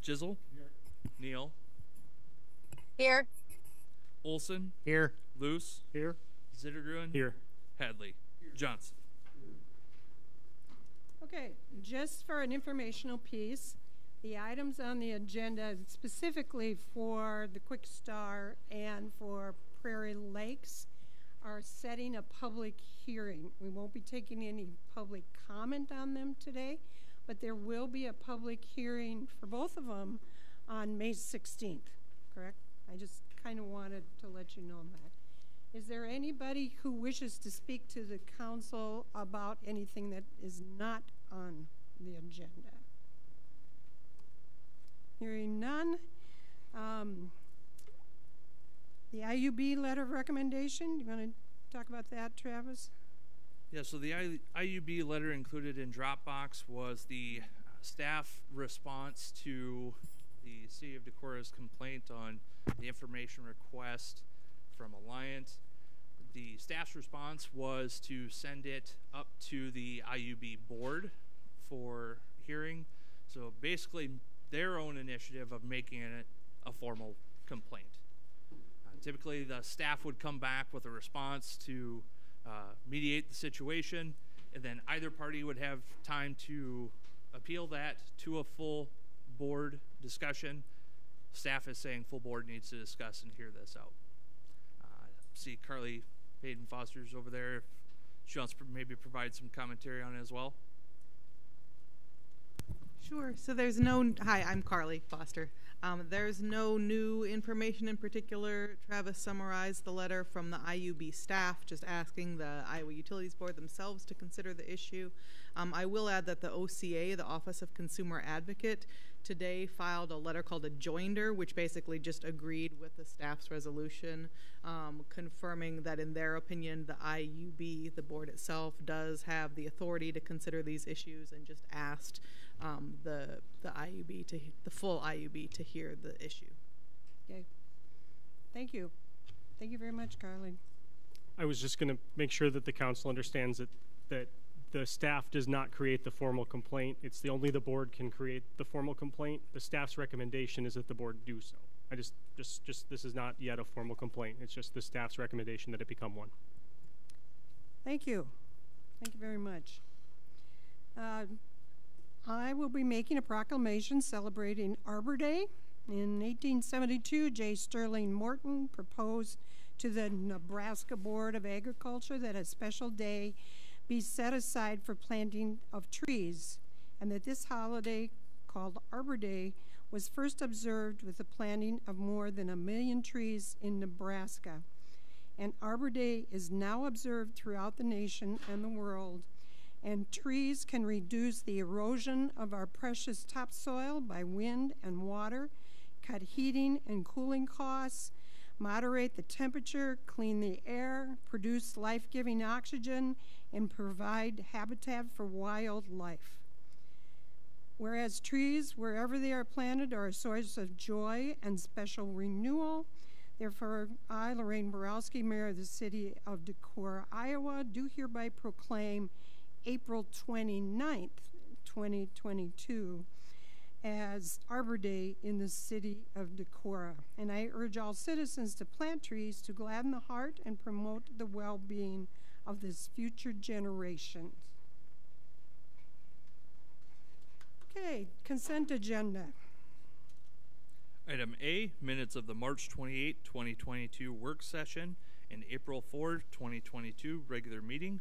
Jizzle. Here. Neal. Here. Olson. Here. Luce. Here. Zittergruen. Here. Hadley. Here. Johnson. Okay, just for an informational piece, the items on the agenda specifically for the Quick Star and for Prairie Lakes are setting a public hearing. We won't be taking any public comment on them today, but there will be a public hearing for both of them on May 16th, correct? I just kind of wanted to let you know that. Is there anybody who wishes to speak to the council about anything that is not on the agenda? Hearing none. The Iub Letter of Recommendation, you want to talk about that, Travis? Yeah, so the IUB letter included in Dropbox was the staff response to the City of Decorah's complaint on the information request from Alliant. The staff's response was to send it up to the IUB board for hearing. So basically their own initiative of making it a formal complaint. Typically the staff would come back with a response to mediate the situation, and then either party would have time to appeal that to a full board discussion. Staff is saying full board needs to discuss and hear this out. See Carly Hayden Foster's over there. If she wants to maybe provide some commentary on it as well. Sure. So there's no, hi, I'm Carly Foster. There's no new information in particular. Travis summarized the letter from the IUB staff, just asking the Iowa Utilities Board themselves to consider the issue. I will add that the OCA, the Office of Consumer Advocate, today filed a letter called a joinder, which basically just agreed with the staff's resolution, confirming that in their opinion, the IUB, the board itself, does have the authority to consider these issues, and just asked the IUB, the full IUB, to hear the issue. Okay. Thank you. Thank you very much, Carly. I was just going to make sure that the council understands that the staff does not create the formal complaint. It's only the board can create the formal complaint. The staff's recommendation is that the board do so. This is not yet a formal complaint. It's just the staff's recommendation that it become one. Thank you. Thank you very much. I will be making a proclamation celebrating Arbor Day. In 1872, J. Sterling Morton proposed to the Nebraska Board of Agriculture that a special day be set aside for planting of trees, and that this holiday, called Arbor Day, was first observed with the planting of more than 1 million trees in Nebraska. And Arbor Day is now observed throughout the nation and the world, and trees can reduce the erosion of our precious topsoil by wind and water, cut heating and cooling costs, moderate the temperature, clean the air, produce life-giving oxygen, and provide habitat for wildlife. Whereas trees, wherever they are planted, are a source of joy and special renewal, therefore I, Lorraine Borowski, Mayor of the City of Decorah, Iowa, do hereby proclaim April 29th, 2022 as Arbor Day in the City of Decorah. And I urge all citizens to plant trees to gladden the heart and promote the well-being of this future generation. Okay, consent agenda. Item A, minutes of the March 28, 2022 work session and April 4, 2022 regular meeting.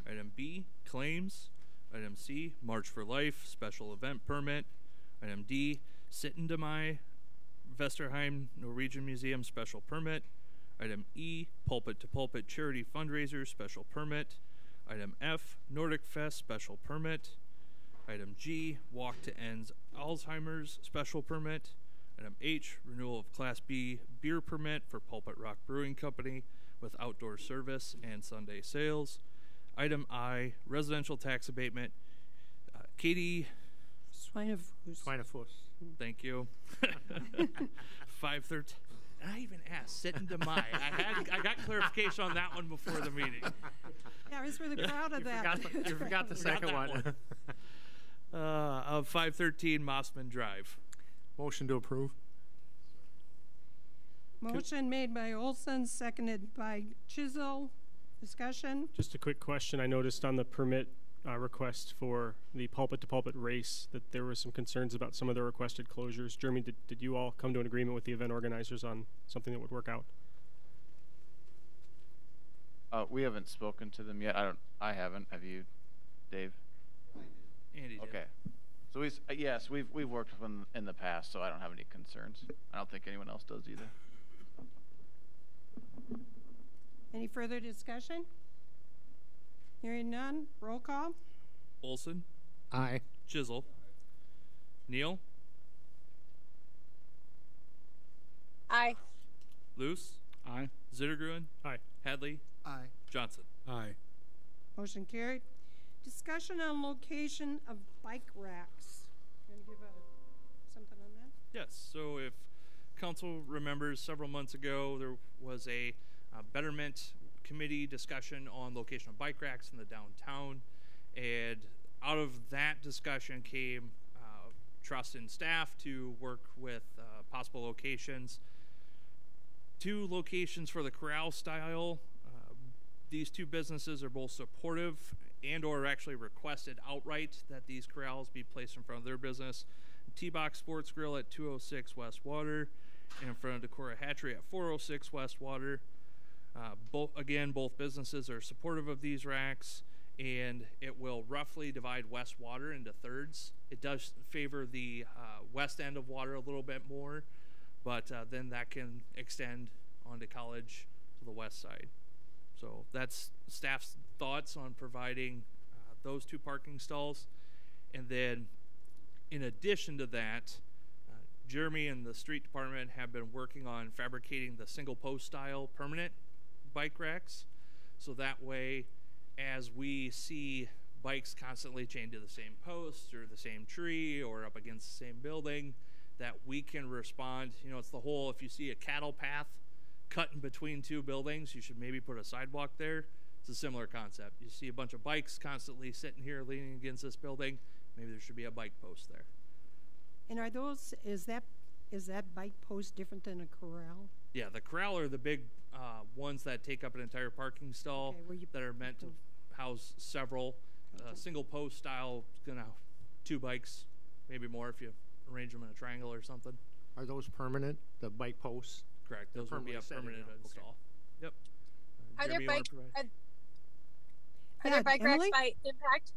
Item B, claims. Item C, March for Life special event permit. Item D, Sittendemai Vesterheim Norwegian Museum special permit. Item E, Pulpit to Pulpit charity fundraiser special permit. Item F, Nordic Fest special permit. Item G, Walk to End Alzheimer's special permit. Item H, renewal of Class B beer permit for Pulpit Rock Brewing Company with outdoor service and Sunday sales. Item I, residential tax abatement. Katie Schweinefuss. Thank you. 513. I even asked, Sittendemai. I got clarification on that one before the meeting. Yeah, I was really proud of that. You forgot the second one. Of 513 Mossman Drive. Motion to approve. Motion made by Olson, seconded by Chisel. Discussion? Just a quick question. I noticed on the permit request for the pulpit-to-pulpit race that there were some concerns about some of the requested closures. Jeremy, did you all come to an agreement with the event organizers on something that would work out? We haven't spoken to them yet. I haven't. Have you, Dave? Andy did. Okay. So yes, we've worked with them in the past, so I don't have any concerns. I don't think anyone else does either. Any further discussion? Hearing none, roll call. Olson, Aye. Chisel, Neal, Aye. Luce, Aye. Zittergruen, Aye. Hadley, Aye. Johnson. Aye. Motion carried. Discussion on location of bike racks. Gonna give something on that? Yes, so if council remembers, several months ago there was a betterment committee discussion on location of bike racks in the downtown, and out of that discussion came trust in staff to work with possible locations. 2 locations for the corral style. These 2 businesses are both supportive and or actually requested outright that these corrals be placed in front of their business. T-Box Sports Grill at 206 West Water, and in front of Decorah Hatchery at 406 West Water. Both businesses are supportive of these racks, and it will roughly divide West Water into thirds. It does favor the west end of Water a little bit more, but then that can extend onto College to the west side. So that's staff's thoughts on providing those 2 parking stalls. And then in addition to that, Jeremy and the street department have been working on fabricating the single post style permanent bike racks. So that way, as we see bikes constantly chained to the same post or the same tree or up against the same building, that we can respond. You know, it's the whole, if you see a cattle path cut in between 2 buildings, you should maybe put a sidewalk there. It's a similar concept. You see a bunch of bikes constantly sitting here leaning against this building, maybe there should be a bike post there. And are those, is that bike post different than a corral? Yeah, the corral are the big ones that take up an entire parking stall, Okay, that are meant to house several. Single post style is going to have 2 bikes, maybe more if you arrange them in a triangle or something. Are those permanent, the bike posts? Correct. Those will be a permanent install. Okay. Yep. Are there Jeremy, bike Yeah, there bike Emily? racks by impact?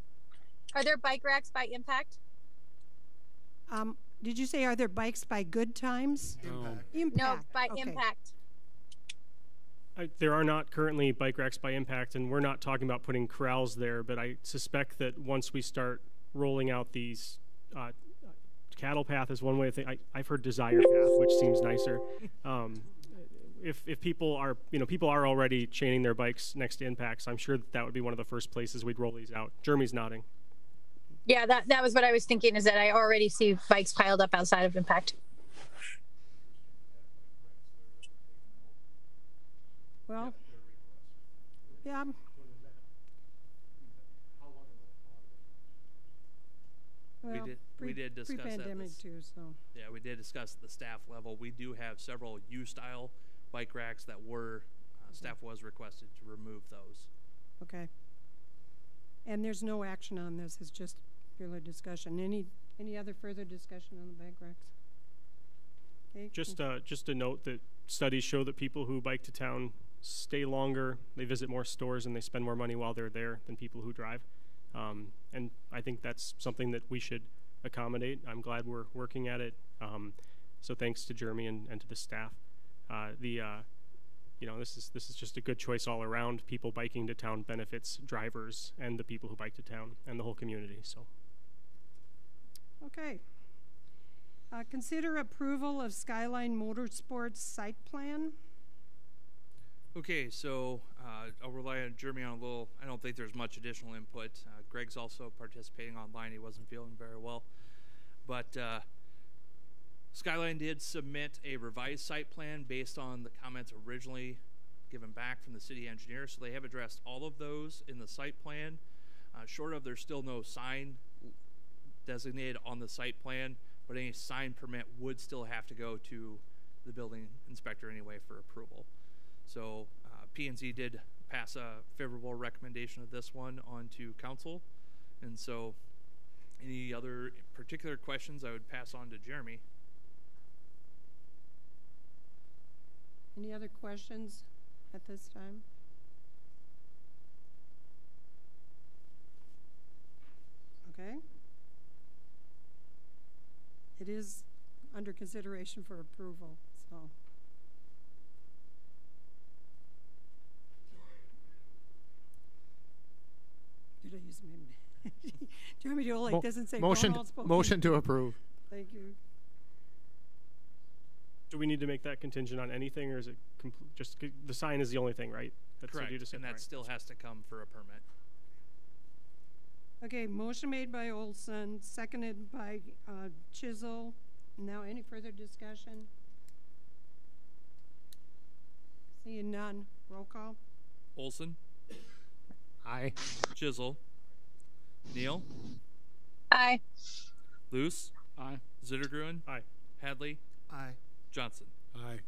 Are there bike racks by impact? Did you say are there bikes by Good Times? Impact. No, by Okay. impact. There are not currently bike racks by impact, and we're not talking about putting corrals there, but I suspect that once we start rolling out these cattle path is one way of thinking. I've heard desire path, which seems nicer. If people are, people are already chaining their bikes next to impacts, I'm sure that would be one of the first places we'd roll these out. Jeremy's nodding. Yeah, that was what I was thinking, is that I already see bikes piled up outside of impact. Well, yeah. Well, we did discuss that. Pre-pandemic too, so. Yeah, we did discuss at the staff level. We do have several U-style bike racks that were, staff was requested to remove those. Okay. And there's no action on this, it's just purely discussion. Any other further discussion on the bike racks? Okay. Just a note that studies show that people who bike to town stay longer, they visit more stores, and they spend more money while they're there than people who drive. And I think that's something that we should accommodate. I'm glad we're working at it. So thanks to Jeremy and to the staff. This is just a good choice all around. People biking to town benefits drivers and the people who bike to town and the whole community. So. Okay. Consider approval of Skyline Motorsports site plan. Okay, so I'll rely on Jeremy on a little. I don't think there's much additional input. Greg's also participating online. He wasn't feeling very well. But Skyline did submit a revised site plan based on the comments originally given back from the city engineer. So they have addressed all of those in the site plan. Short of there's still no sign designated on the site plan, but any sign permit would still have to go to the building inspector anyway for approval. So P&Z did pass a favorable recommendation of this one on to council, and so any other particular questions I would pass on to Jeremy. Any other questions at this time? Okay. It is under consideration for approval, so. Did I use my, do you want me to go like this and say Motion, don't all spoken? motion to approve. Thank you. Do we need to make that contingent on anything, or is it just the sign is the only thing, right? That's what Correct, you just said, and that right? still has to come for a permit. Okay, motion made by Olson, seconded by Chisel. Now, any further discussion? Seeing none, roll call. Olson, Aye. Chisel, Neal, Aye. Luce, Aye. Zittergruen, Aye. Hadley, Aye. Johnson. Aye.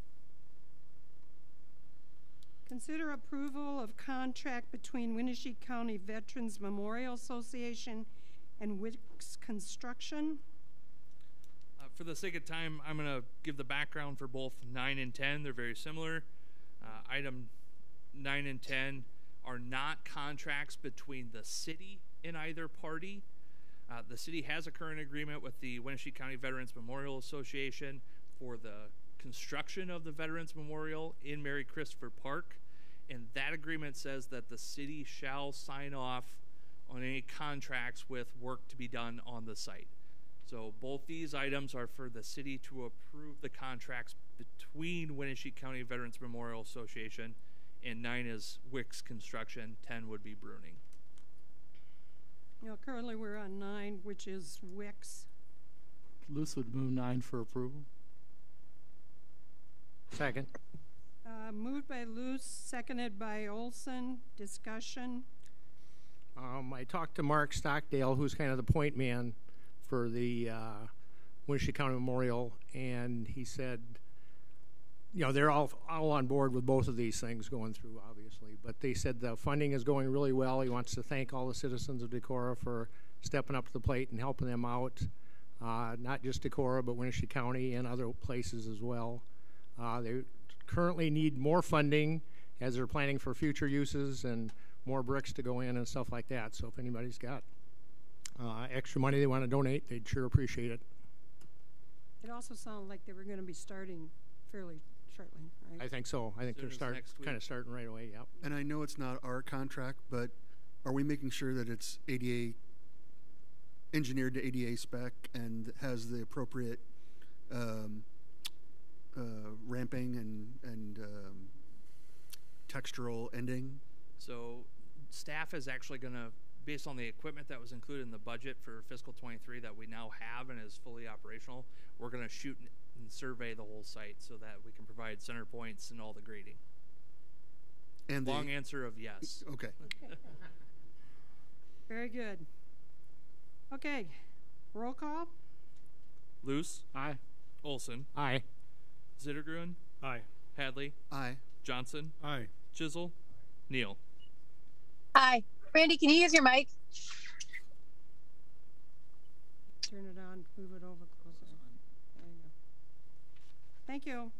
Consider approval of contract between Winnebago County Veterans Memorial Association and Wicks Construction. For the sake of time, I'm going to give the background for both 9 and 10. They're very similar. Item 9 and 10 are not contracts between the city and either party. The city has a current agreement with the Winnebago County Veterans Memorial Association for the construction of the Veterans Memorial in Mary Christopher Park, and that agreement says that the city shall sign off on any contracts with work to be done on the site. So both these items are for the city to approve the contracts between Winnebago County Veterans Memorial Association, and 9 is Wicks Construction, 10 would be Bruning. You know, currently we're on 9, which is Wicks. Luce would move 9 for approval. Second. Moved by Luce, seconded by Olson. Discussion. I talked to Mark Stockdale, who's kind of the point man for the Winnebago County Memorial, and he said, you know, they're all on board with both of these things going through, obviously, but they said the funding is going really well. He wants to thank all the citizens of Decorah for stepping up to the plate and helping them out, not just Decorah, but Winnebago County and other places as well. They currently need more funding as they're planning for future uses and more bricks to go in and stuff like that. So if anybody's got extra money they want to donate, they'd sure appreciate it. It also sounded like they were going to be starting fairly shortly, right? I think so. I think Soon they're as next week. kind of starting right away, yep. And I know it's not our contract, but are we making sure that it's ADA, engineered to ADA spec and has the appropriate ramping and textural ending? So staff is actually going to, based on the equipment that was included in the budget for fiscal 23 that we now have and is fully operational, we're going to shoot and survey the whole site so that we can provide center points and all the grading. And Long answer of yes. Okay. Very good. Okay, roll call. Luce, Aye. Olson, Aye. Zittergruen, Aye. Hadley, Aye. Johnson, Aye. Chisel, Neal. Aye. Randy, can you use your mic? Turn it on, move it over closer. There you go. Thank you.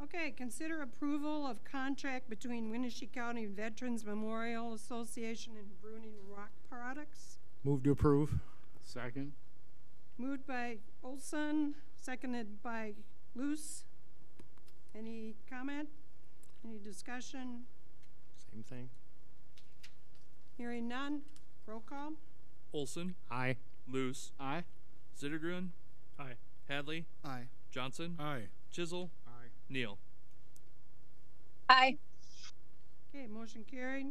Okay, consider approval of contract between Winnebago County Veterans Memorial Association and Bruning Rock Products. Move to approve. Second. Moved by Olson, seconded by Luce. Any comment? Any discussion? Same thing. Hearing none. Roll call. Olson, Aye. Luce, Aye. Zittergruen, Aye. Hadley, Aye. Johnson, Aye. Chisel, Aye. Neal. Aye. Okay, motion carried.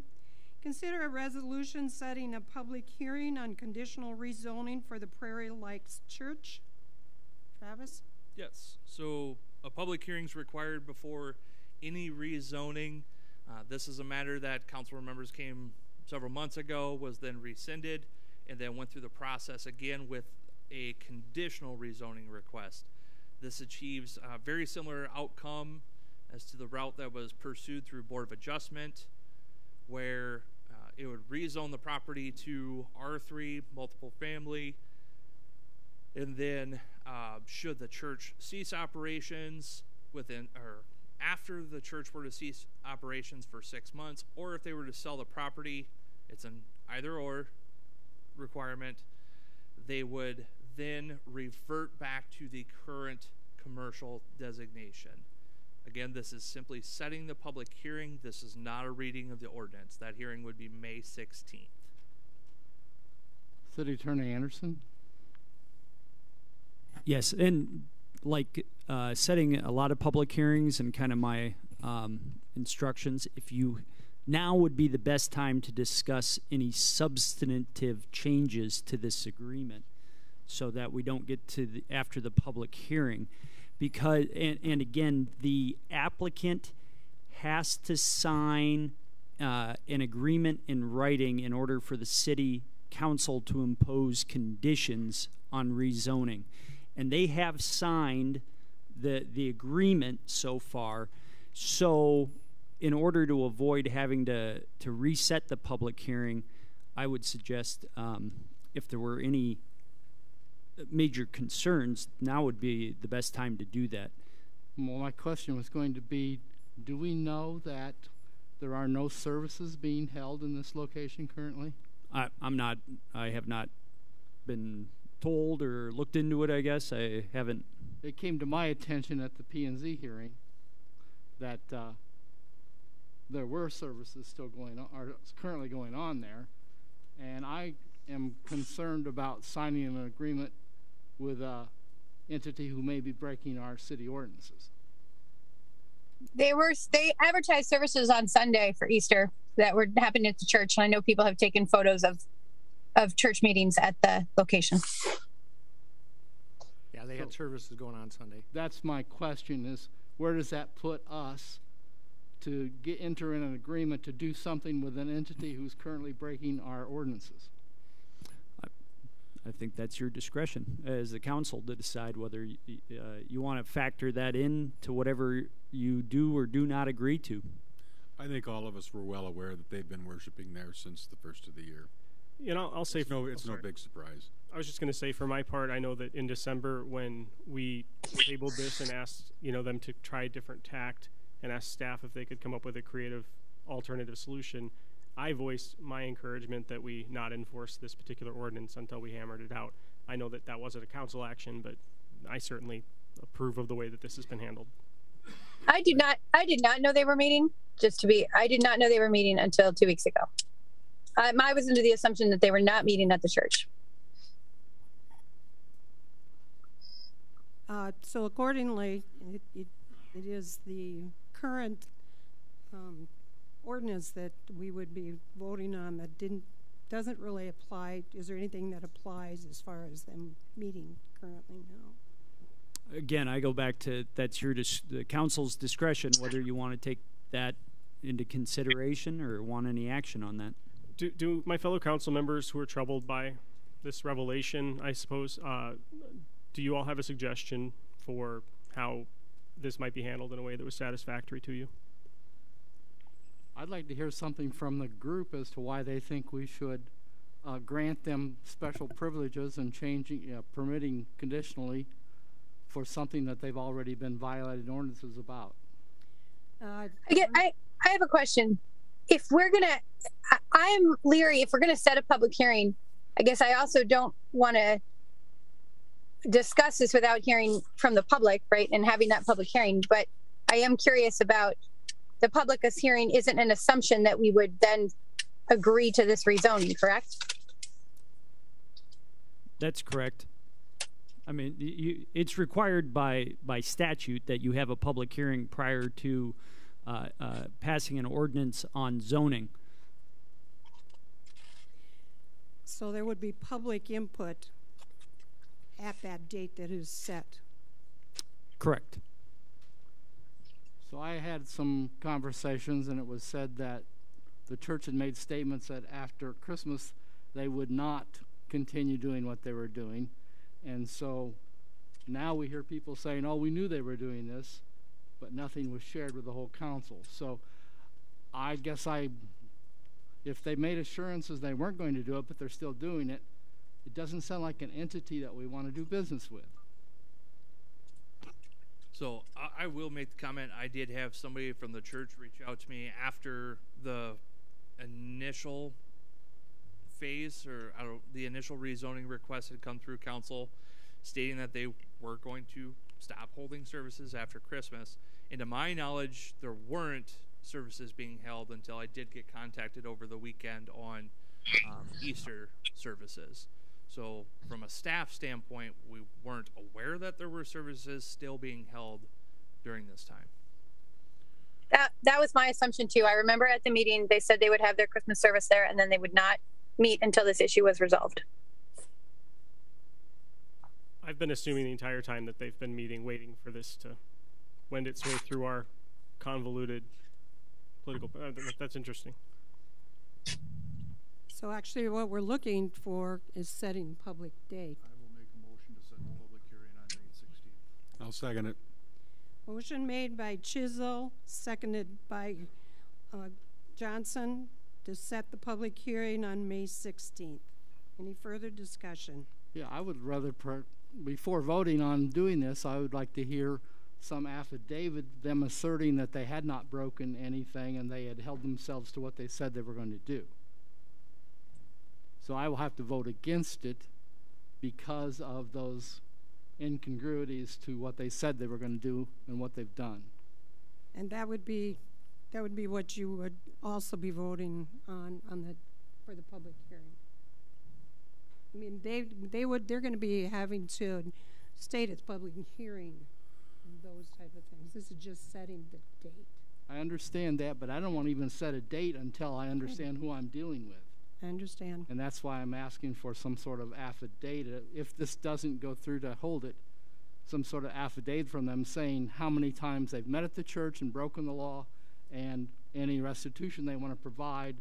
Consider a resolution setting a public hearing on conditional rezoning for the Prairie Lakes Church. Travis? Yes. So a public hearing is required before any rezoning. This is a matter that council members came several months ago, was then rescinded, and then went through the process again with a conditional rezoning request. This achieves a very similar outcome as to the route that was pursued through Board of Adjustment, where it would rezone the property to R3, multiple family, and then should the church cease operations within or after the church were to cease operations for 6 months, or if they were to sell the property, it's an either or requirement, they would then revert back to the current commercial designation. Again, this is simply setting the public hearing. This is not a reading of the ordinance. That hearing would be May 16th. City Attorney Anderson? Yes, and like setting a lot of public hearings and kind of my instructions, if you now would be the best time to discuss any substantive changes to this agreement so that we don't get to after the public hearing. Because, and again, the applicant has to sign an agreement in writing in order for the city council to impose conditions on rezoning. And they have signed the agreement so far. So in order to avoid having to reset the public hearing, I would suggest if there were any major concerns, now would be the best time to do that. Well, my question was going to be, do we know that there are no services being held in this location currently? I have not been told or looked into it, I guess. I haven't. It came to my attention at the P&Z hearing that there were services still going on, or currently going on there, and I am concerned about signing an agreement with an entity who may be breaking our city ordinances. They advertised services on Sunday for Easter that were happening at the church, and I know people have taken photos of church meetings at the location. Yeah, they had services going on Sunday. That's my question: is where does that put us to enter in an agreement to do something with an entity who's currently breaking our ordinances? I think that's your discretion as the council to decide whether you want to factor that in to whatever you do or do not agree to. I think all of us were well aware that they've been worshiping there since the first of the year. You know, I'll say it's no big surprise. I was just going to say, for my part, I know that in December when we tabled this and asked them to try a different tact and asked staff if they could come up with a creative alternative solution, I voiced my encouragement that we not enforce this particular ordinance until we hammered it out. I know that that wasn't a council action, but I certainly approve of the way that this has been handled. I did not know they were meeting. I did not know they were meeting until 2 weeks ago. I was under the assumption that they were not meeting at the church. So accordingly, it is the current ordinance that we would be voting on that doesn't really apply. Is there anything that applies as far as them meeting currently now? Again, I go back to that's the council's discretion whether you want to take that into consideration or want any action on that. Do my fellow council members who are troubled by this revelation, I suppose, do you all have a suggestion for how this might be handled in a way that was satisfactory to you? I'd like to hear something from the group as to why they think we should grant them special privileges and permitting conditionally for something that they've already been violating ordinances about. I have a question. If we're gonna, I'm leery. If we're gonna set a public hearing, I guess I also don't want to discuss this without hearing from the public, right? And having that public hearing. But I am curious about the public hearing. Isn't an assumption that we would then agree to this rezoning, correct? That's correct. I mean, it's required by statute that you have a public hearing prior to passing an ordinance on zoning. So there would be public input at that date that is set. Correct. So I had some conversations, and it was said that the church had made statements that after Christmas they would not continue doing what they were doing, And so now we hear people saying, oh, we knew they were doing this, but nothing was shared with the whole council. So I guess if they made assurances they weren't going to do it, but they're still doing it, it doesn't sound like an entity that we want to do business with. So I will make the comment, I did have somebody from the church reach out to me after the initial phase, or the initial rezoning request had come through council, stating that they were going to stop holding services after Christmas. And to my knowledge, there weren't services being held until I did get contacted over the weekend on Easter services. So from a staff standpoint, we weren't aware that there were services still being held during this time. That was my assumption too. I remember at the meeting they said they would have their Christmas service there, and then they would not meet until this issue was resolved. I've been assuming the entire time that they've been meeting, waiting for this to wend its way through our convoluted political. That's interesting. So actually what we're looking for is setting public date. I will make a motion to set the public hearing on May 16th. I'll second it. Motion made by Chisel, seconded by Johnson to set the public hearing on May 16th. Any further discussion? Yeah, I would rather, before voting on doing this, I would like to hear some affidavit, them asserting that they had not broken anything and they had held themselves to what they said they were going to do. So I will have to vote against it because of those incongruities to what they said they were going to do and what they've done. And that would be what you would also be voting on for the public hearing. I mean, they're going to be having to state its public hearing and those type of things. This is just setting the date. I understand that, but I don't want to even set a date until I understand who I'm dealing with. I understand. And that's why I'm asking for some sort of affidavit. If this doesn't go through to hold it, some sort of affidavit from them saying how many times they've met at the church and broken the law and any restitution they want to provide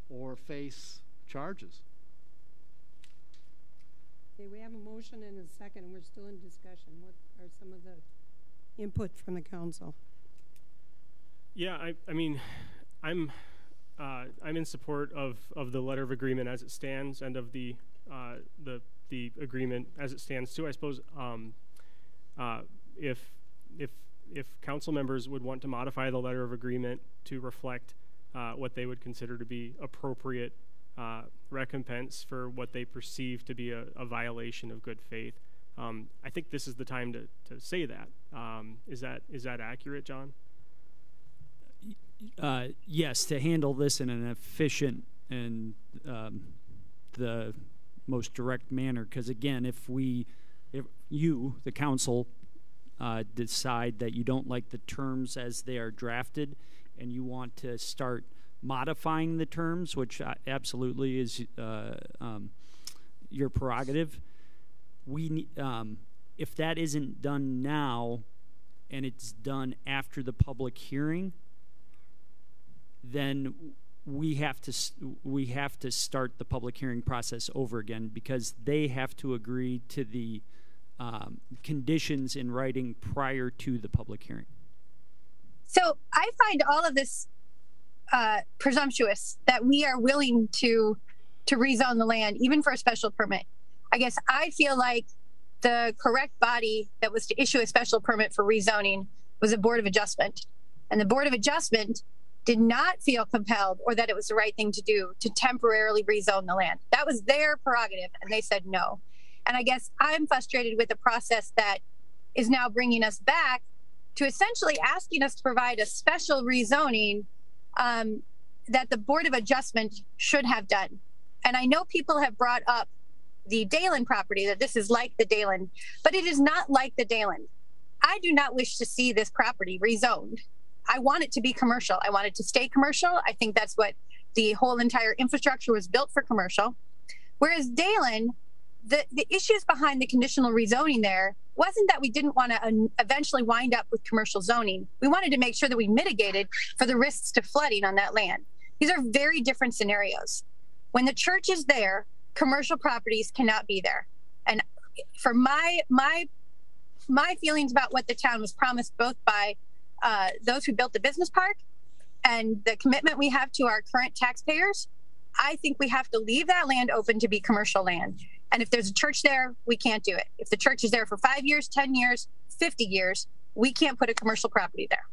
or face charges. Okay, we have a motion and a second, and we're still in discussion. What are some of the input from the council? Yeah, I mean, I'm in support of the letter of agreement as it stands and of the agreement as it stands too. I suppose if council members would want to modify the letter of agreement to reflect what they would consider to be appropriate recompense for what they perceive to be a violation of good faith, I think this is the time to say that. Is that accurate, John? Yes, to handle this in an efficient and the most direct manner. Because again, if you, the council, decide that you don't like the terms as they are drafted, and you want to start modifying the terms, which absolutely is your prerogative. If that isn't done now, and it's done after the public hearing, then we have to start the public hearing process over again, because they have to agree to the conditions in writing prior to the public hearing. So I find all of this presumptuous, that we are willing to rezone the land, even for a special permit. I guess I feel like the correct body that was to issue a special permit for rezoning was a Board of Adjustment. And the Board of Adjustment did not feel compelled, or that it was the right thing to do, to temporarily rezone the land. That was their prerogative, and they said no. And I guess I'm frustrated with the process that is now bringing us back to essentially asking us to provide a special rezoning that the Board of Adjustment should have done. And I know people have brought up the Dalen property, that this is like the Dalen, but it is not like the Dalen. I do not wish to see this property rezoned. I want it to be commercial. I want it to stay commercial. I think that's what the whole entire infrastructure was built for, commercial. Whereas Dalen, the issues behind the conditional rezoning there wasn't that we didn't want to eventually wind up with commercial zoning. We wanted to make sure that we mitigated for the risks to flooding on that land. These are very different scenarios. When the church is there, commercial properties cannot be there. And for my feelings about what the town was promised, both by those who built the business park and the commitment we have to our current taxpayers, I think we have to leave that land open to be commercial land. And if there's a church there, we can't do it. If the church is there for 5 years, 10 years, 50 years, we can't put a commercial property there.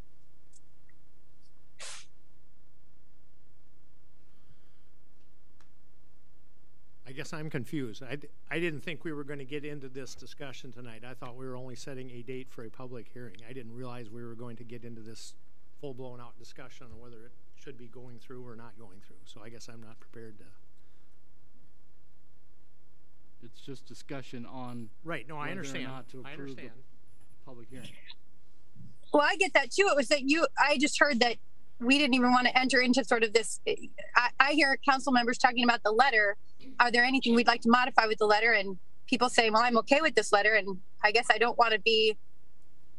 I guess I'm confused. I didn't think we were going to get into this discussion tonight. I thought we were only setting a date for a public hearing. I didn't realize we were going to get into this full-blown out discussion on whether it should be going through or not going through. So I guess I'm not prepared to. It's just discussion on. Right. No, I understand. Not to I approve understand. The public hearing. Well, I get that too. It was that I just heard that we didn't even want to enter into sort of this. I hear council members talking about the letter. Are there anything we'd like to modify with the letter? And people say, well, I'm okay with this letter. And I guess I don't want to be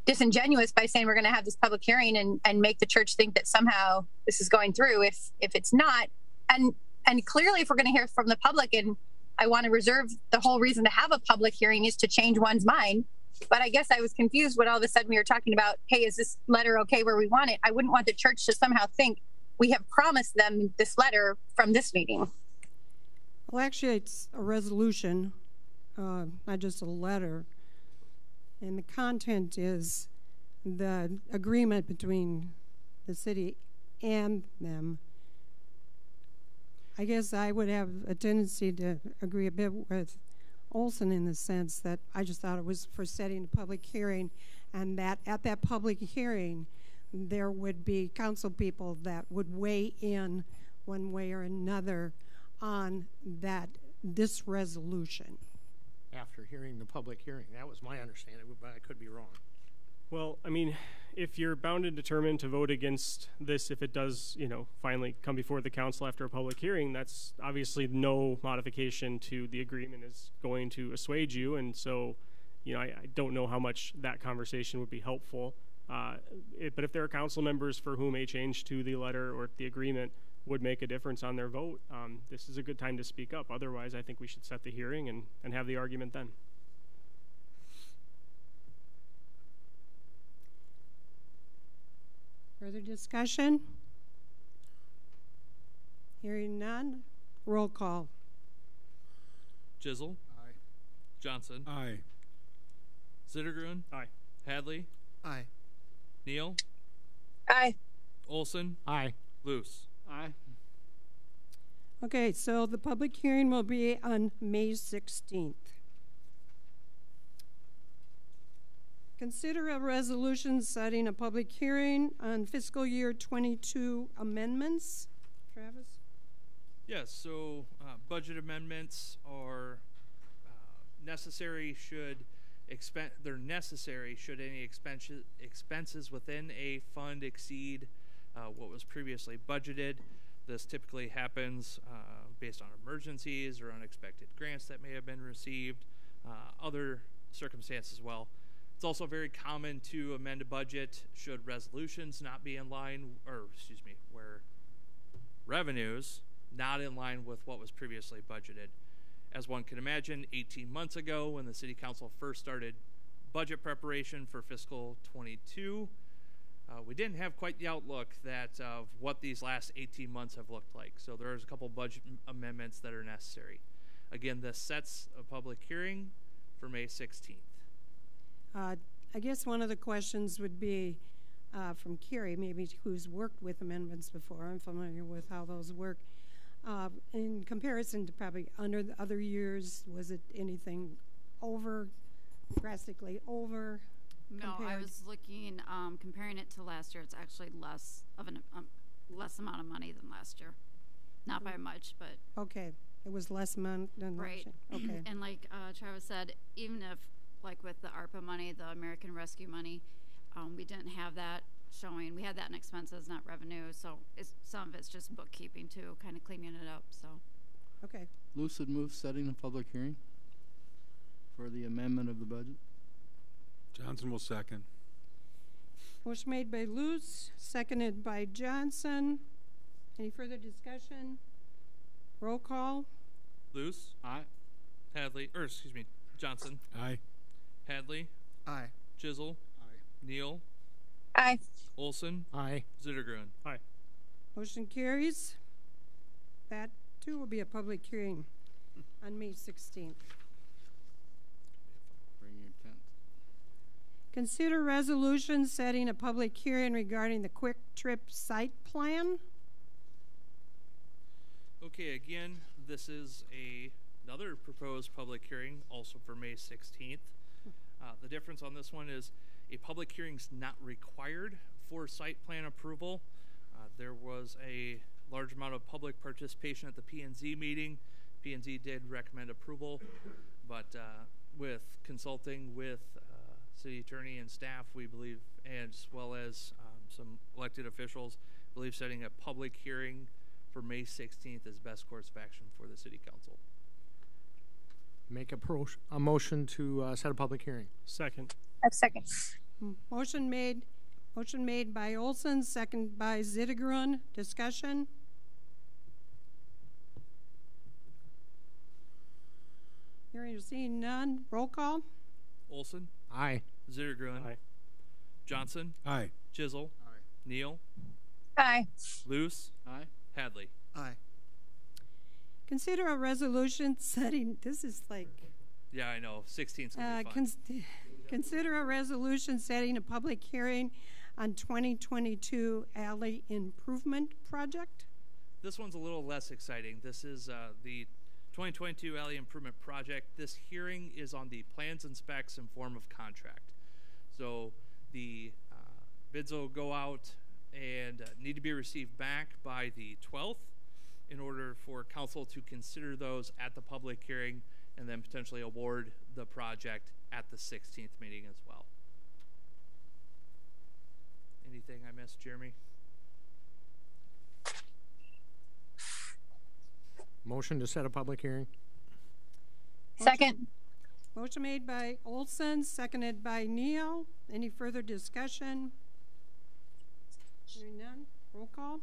disingenuous by saying we're going to have this public hearing and make the church think that somehow this is going through if it's not. And clearly, if we're going to hear from the public, and I want to reserve the whole reason to have a public hearing is to change one's mind. But I guess I was confused when all of a sudden we were talking about, hey, is this letter okay where we want it? I wouldn't want the church to somehow think we have promised them this letter from this meeting. Well, actually, it's a resolution, not just a letter. And the content is the agreement between the city and them. I guess I would have a tendency to agree a bit with Olson in the sense that I just thought it was for setting a public hearing, and that at that public hearing there would be council people that would weigh in one way or another on this resolution. After hearing the public hearing, that was my understanding, but I could be wrong. Well, I mean, if you're bound and determined to vote against this, if it does, finally come before the council after a public hearing, that's obviously no modification to the agreement is going to assuage you. And so, I don't know how much that conversation would be helpful. But if there are council members for whom a change to the letter or the agreement would make a difference on their vote, this is a good time to speak up. Otherwise, I think we should set the hearing and have the argument then. Further discussion? Hearing none. Roll call. Jizzle. Aye. Johnson. Aye. Zittergruen. Aye. Hadley. Aye. Neal. Aye. Olson. Aye. Luce. Aye. Okay, so the public hearing will be on May 16th. Consider a resolution setting a public hearing on fiscal year 22 amendments. Travis? Yes, so budget amendments are necessary they're necessary should any expenses within a fund exceed what was previously budgeted. This typically happens based on emergencies or unexpected grants that may have been received, other circumstances as well. It's also very common to amend a budget should resolutions not be in line, where revenues not in line with what was previously budgeted. As one can imagine, 18 months ago when the City Council first started budget preparation for fiscal 22, we didn't have quite the outlook of what these last 18 months have looked like. So there's a couple budget amendments that are necessary. Again, this sets a public hearing for May 16th. I guess one of the questions would be from Carrie, maybe who's worked with amendments before. I'm familiar with how those work. In comparison to probably under the other years, was it anything drastically over? No, I was looking, comparing it to last year. It's actually less amount of money than last year. Not by much, but. Okay, it was less money than last year. Okay. And like Travis said, even if, like with the ARPA money, the American Rescue money, we didn't have that showing. We had that in expenses, not revenue. So some of it's just bookkeeping too, kind of cleaning it up. So. Okay. Lucid move setting a public hearing for the amendment of the budget. Johnson will second. Motion made by Luce, seconded by Johnson. Any further discussion? Roll call. Luce. Aye. Hadley, Johnson. Aye. Hadley. Aye. Chisel. Aye. Neal. Aye. Olson. Aye. Zittergren. Aye. Motion carries. That too will be a public hearing on May 16th. Bring your tent. Consider resolution setting a public hearing regarding the Quick Trip site plan. Okay, again, this is another proposed public hearing, also for May 16th. The difference on this one is a public hearing is not required for site plan approval. There was a large amount of public participation at the P&Z meeting. P&Z did recommend approval, but with consulting with city attorney and staff, we believe, as well as some elected officials, believe setting a public hearing for May 16th is best course of action for the city council. Make a motion to set a public hearing. Second. A second. Motion made by Olson, second by Zittergren. Discussion. Hearing or seeing none. Roll call. Olson. Aye. Zittergren. Aye. Johnson. Aye. Chisel. Aye. Neal. Aye. Luce. Aye. Hadley. Aye. Consider a resolution setting, this is like, Yeah, I know. 16's gonna be fun. consider a resolution setting a public hearing on 2022 alley improvement project. This one's a little less exciting. This is the 2022 alley improvement project. This hearing is on the plans and specs in form of contract. So the bids will go out and need to be received back by the 12th in order for council to consider those at the public hearing and then potentially award the project at the 16th meeting as well. Anything I missed, Jeremy? Motion to set a public hearing. Second. Motion made by Olson, seconded by Neal. Any further discussion? Hearing none. Roll call.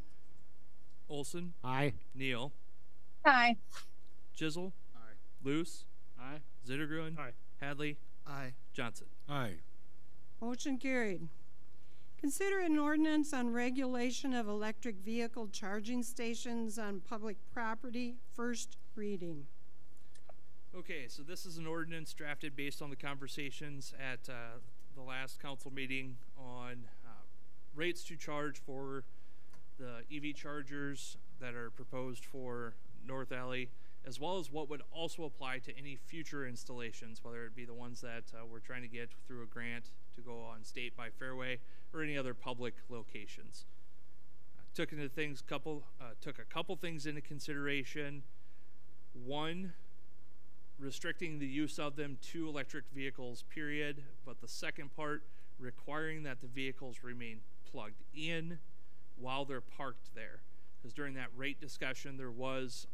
Olson. Aye. Neal. Aye. Chisel. Aye. Luce. Aye. Zittergren. Aye. Hadley. Aye. Johnson. Aye. Motion carried. Consider an ordinance on regulation of electric vehicle charging stations on public property. First reading. Okay, so this is an ordinance drafted based on the conversations at the last council meeting on rates to charge for the EV chargers that are proposed for North Alley, as well as what would also apply to any future installations, whether it be the ones that we're trying to get through a grant to go on State by Fairway or any other public locations. Took a couple things into consideration. One, restricting the use of them to electric vehicles, period. But the second part, requiring that the vehicles remain plugged in while they're parked there. Because during that rate discussion, there was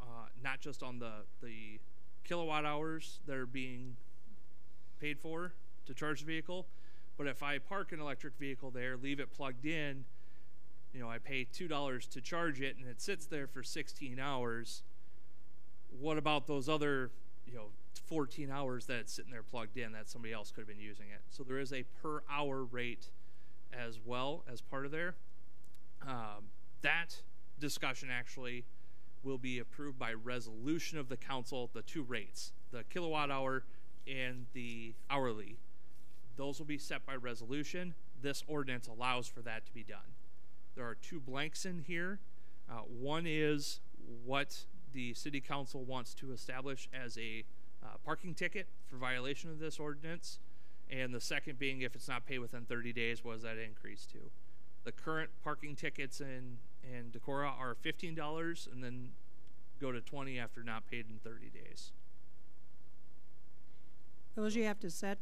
not just on the kilowatt hours that are being paid for to charge the vehicle, but if I park an electric vehicle there, leave it plugged in, you know, I pay $2 to charge it and it sits there for 16 hours. What about those other, 14 hours that it's sitting there plugged in that somebody else could have been using it? So there is a per hour rate as well as part of there. That discussion actually will be approved by resolution of the council, the two rates, the kilowatt hour and the hourly. Those will be set by resolution. This ordinance allows for that to be done. There are two blanks in here. One is what the city council wants to establish as a parking ticket for violation of this ordinance, and the second being if it's not paid within 30 days, what does that increase to? The current parking tickets in Decorah are $15 and then go to $20 after not paid in 30 days. Those you have to set.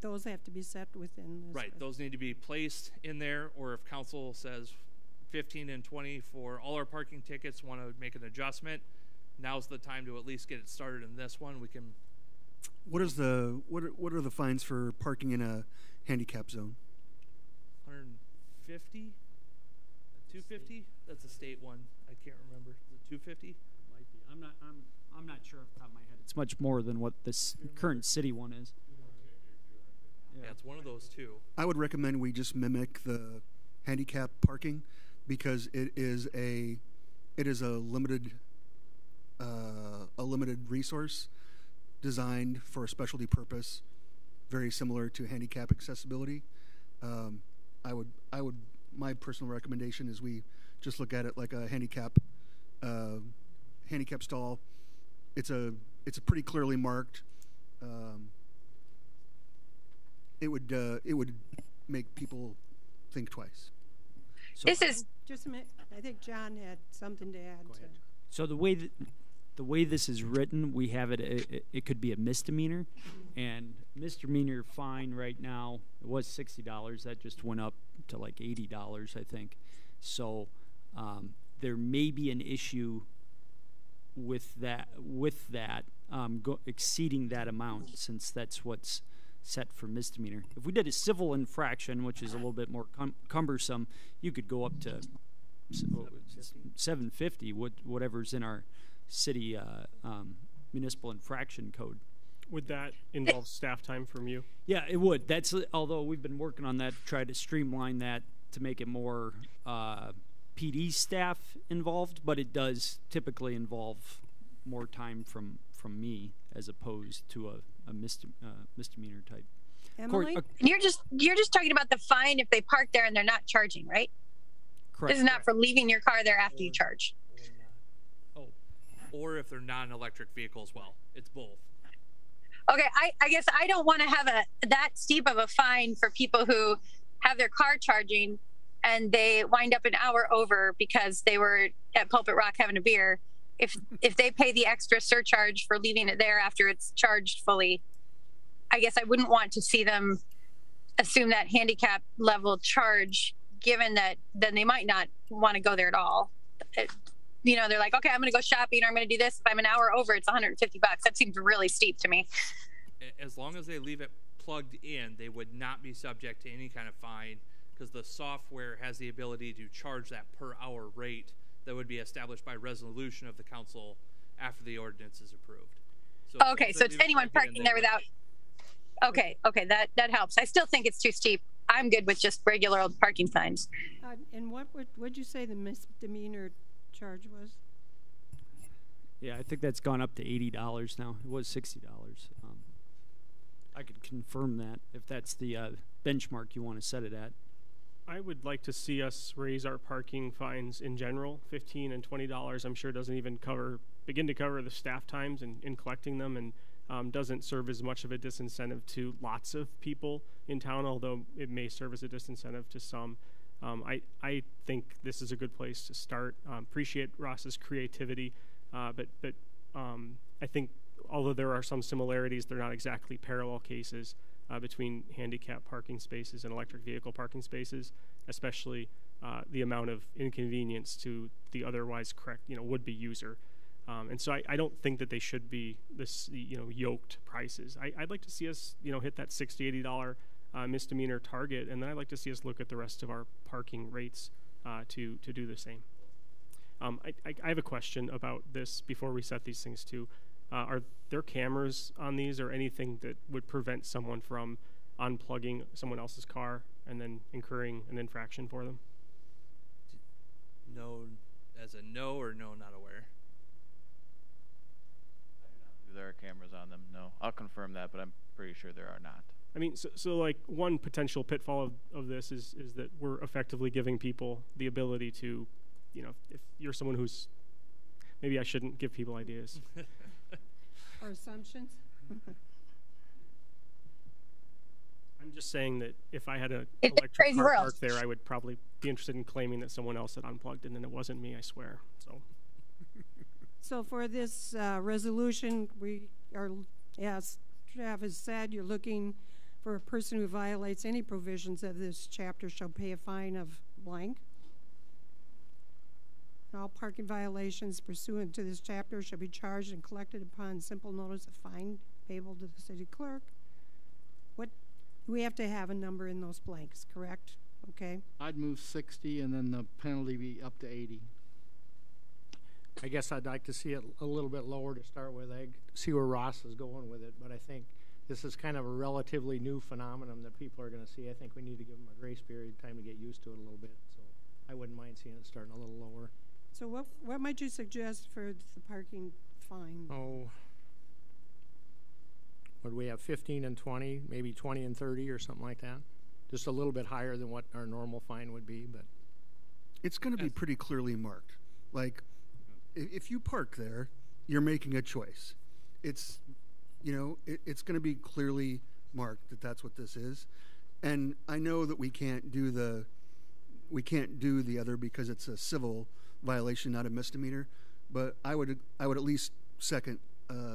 Those have to be set within this. Right, those need to be placed in there, or if council says 15 and 20 for all our parking tickets, want to make an adjustment, now's the time to at least get it started in this one. We can. What are the fines for parking in a handicap zone? 150, 250. That's a state one. I can't remember. Is it 250? Might be. I'm not sure off the top of my head. It's much more than what this current city one is. Yeah, it's one of those two. I would recommend we just mimic the handicap parking because it is a limited resource designed for a specialty purpose, very similar to handicap accessibility. My personal recommendation is we just look at it like a handicap stall. It's a pretty clearly marked. It would make people think twice. So, This is Just a minute. I think John had something to add. so the way this is written, we have it could be a misdemeanor, and misdemeanor fine right now, it was $60. That just went up to like $80, I think. So there may be an issue with that exceeding that amount, since that's what's set for misdemeanor. If we did a civil infraction, which is a little bit more cumbersome, you could go up to $750, whatever's in our city municipal infraction code. Would that involve staff time from you? Yeah, it would. That's, although we've been working on that to try to streamline that to make it more PD staff involved, but it does typically involve more time from me as opposed to a misdemeanor type. Emily? you're just talking about the fine if they park there and they're not charging, right? Correct. This is not for leaving your car there after you charge. Or if they're not an electric vehicle as well. It's both. Okay, I guess I don't want to have that steep of a fine for people who have their car charging and they wind up an hour over because they were at Pulpit Rock having a beer. If they pay the extra surcharge for leaving it there after it's charged fully, I guess I wouldn't want to see them assume that handicap level charge, given that then they might not want to go there at all. They're like, okay, I'm going to go shopping, or I'm going to do this. If I'm an hour over, it's $150. That seems really steep to me. As long as they leave it plugged in, they would not be subject to any kind of fine, because the software has the ability to charge that per hour rate that would be established by resolution of the council after the ordinance is approved. So it's anyone parking there without. Okay, that helps. I still think it's too steep. I'm good with just regular old parking signs. And what would you say the misdemeanor charge was? Yeah, I think that's gone up to $80 now. It was $60. I could confirm that if that's the benchmark you want to set it at. I would like to see us raise our parking fines in general. $15 and $20 I'm sure doesn't even begin to cover the staff times in collecting them, and doesn't serve as much of a disincentive to lots of people in town, although it may serve as a disincentive to some. I think this is a good place to start. Appreciate Ross's creativity, but I think although there are some similarities, they're not exactly parallel cases between handicap parking spaces and electric vehicle parking spaces, especially the amount of inconvenience to the otherwise correct, would-be user. And so I don't think that they should be this, yoked prices. I'd like to see us, hit that $60, $80 misdemeanor target, and then I'd like to see us look at the rest of our parking rates to do the same. I have a question about this before we set these things too. Are there cameras on these or anything that would prevent someone from unplugging someone else's car and then incurring an infraction for them? No, as a no or no, not aware. There are cameras on them. No, I'll confirm that, but I'm pretty sure there are not. I mean, so like one potential pitfall of this is that we're effectively giving people the ability to, if you're someone who's, maybe I shouldn't give people ideas. Or assumptions? I'm just saying that if I had an electric car parked there, I would probably be interested in claiming that someone else had unplugged it, and it wasn't me, I swear. So for this resolution, we are, as Travis said, you're looking for a person who violates any provisions of this chapter shall pay a fine of blank. All parking violations pursuant to this chapter shall be charged and collected upon simple notice of fine payable to the city clerk. We have to have a number in those blanks, correct? Okay. I'd move 60 and then the penalty be up to 80. I guess I'd like to see it a little bit lower to start with. I see where Ross is going with it, but I think this is kind of a relatively new phenomenon that people are going to see. I think we need to give them a grace period, time to get used to it a little bit. So I wouldn't mind seeing it starting a little lower. So what might you suggest for the parking fine? Oh, would we have 15 and 20, maybe 20 and 30 or something like that? Just a little bit higher than what our normal fine would be, but it's going to be pretty clearly marked. Like, if you park there, you're making a choice. It's, you know, it's going to be clearly marked that that's what this is. And I know that we can't do the other because it's a civil violation, not a misdemeanor. But I would at least second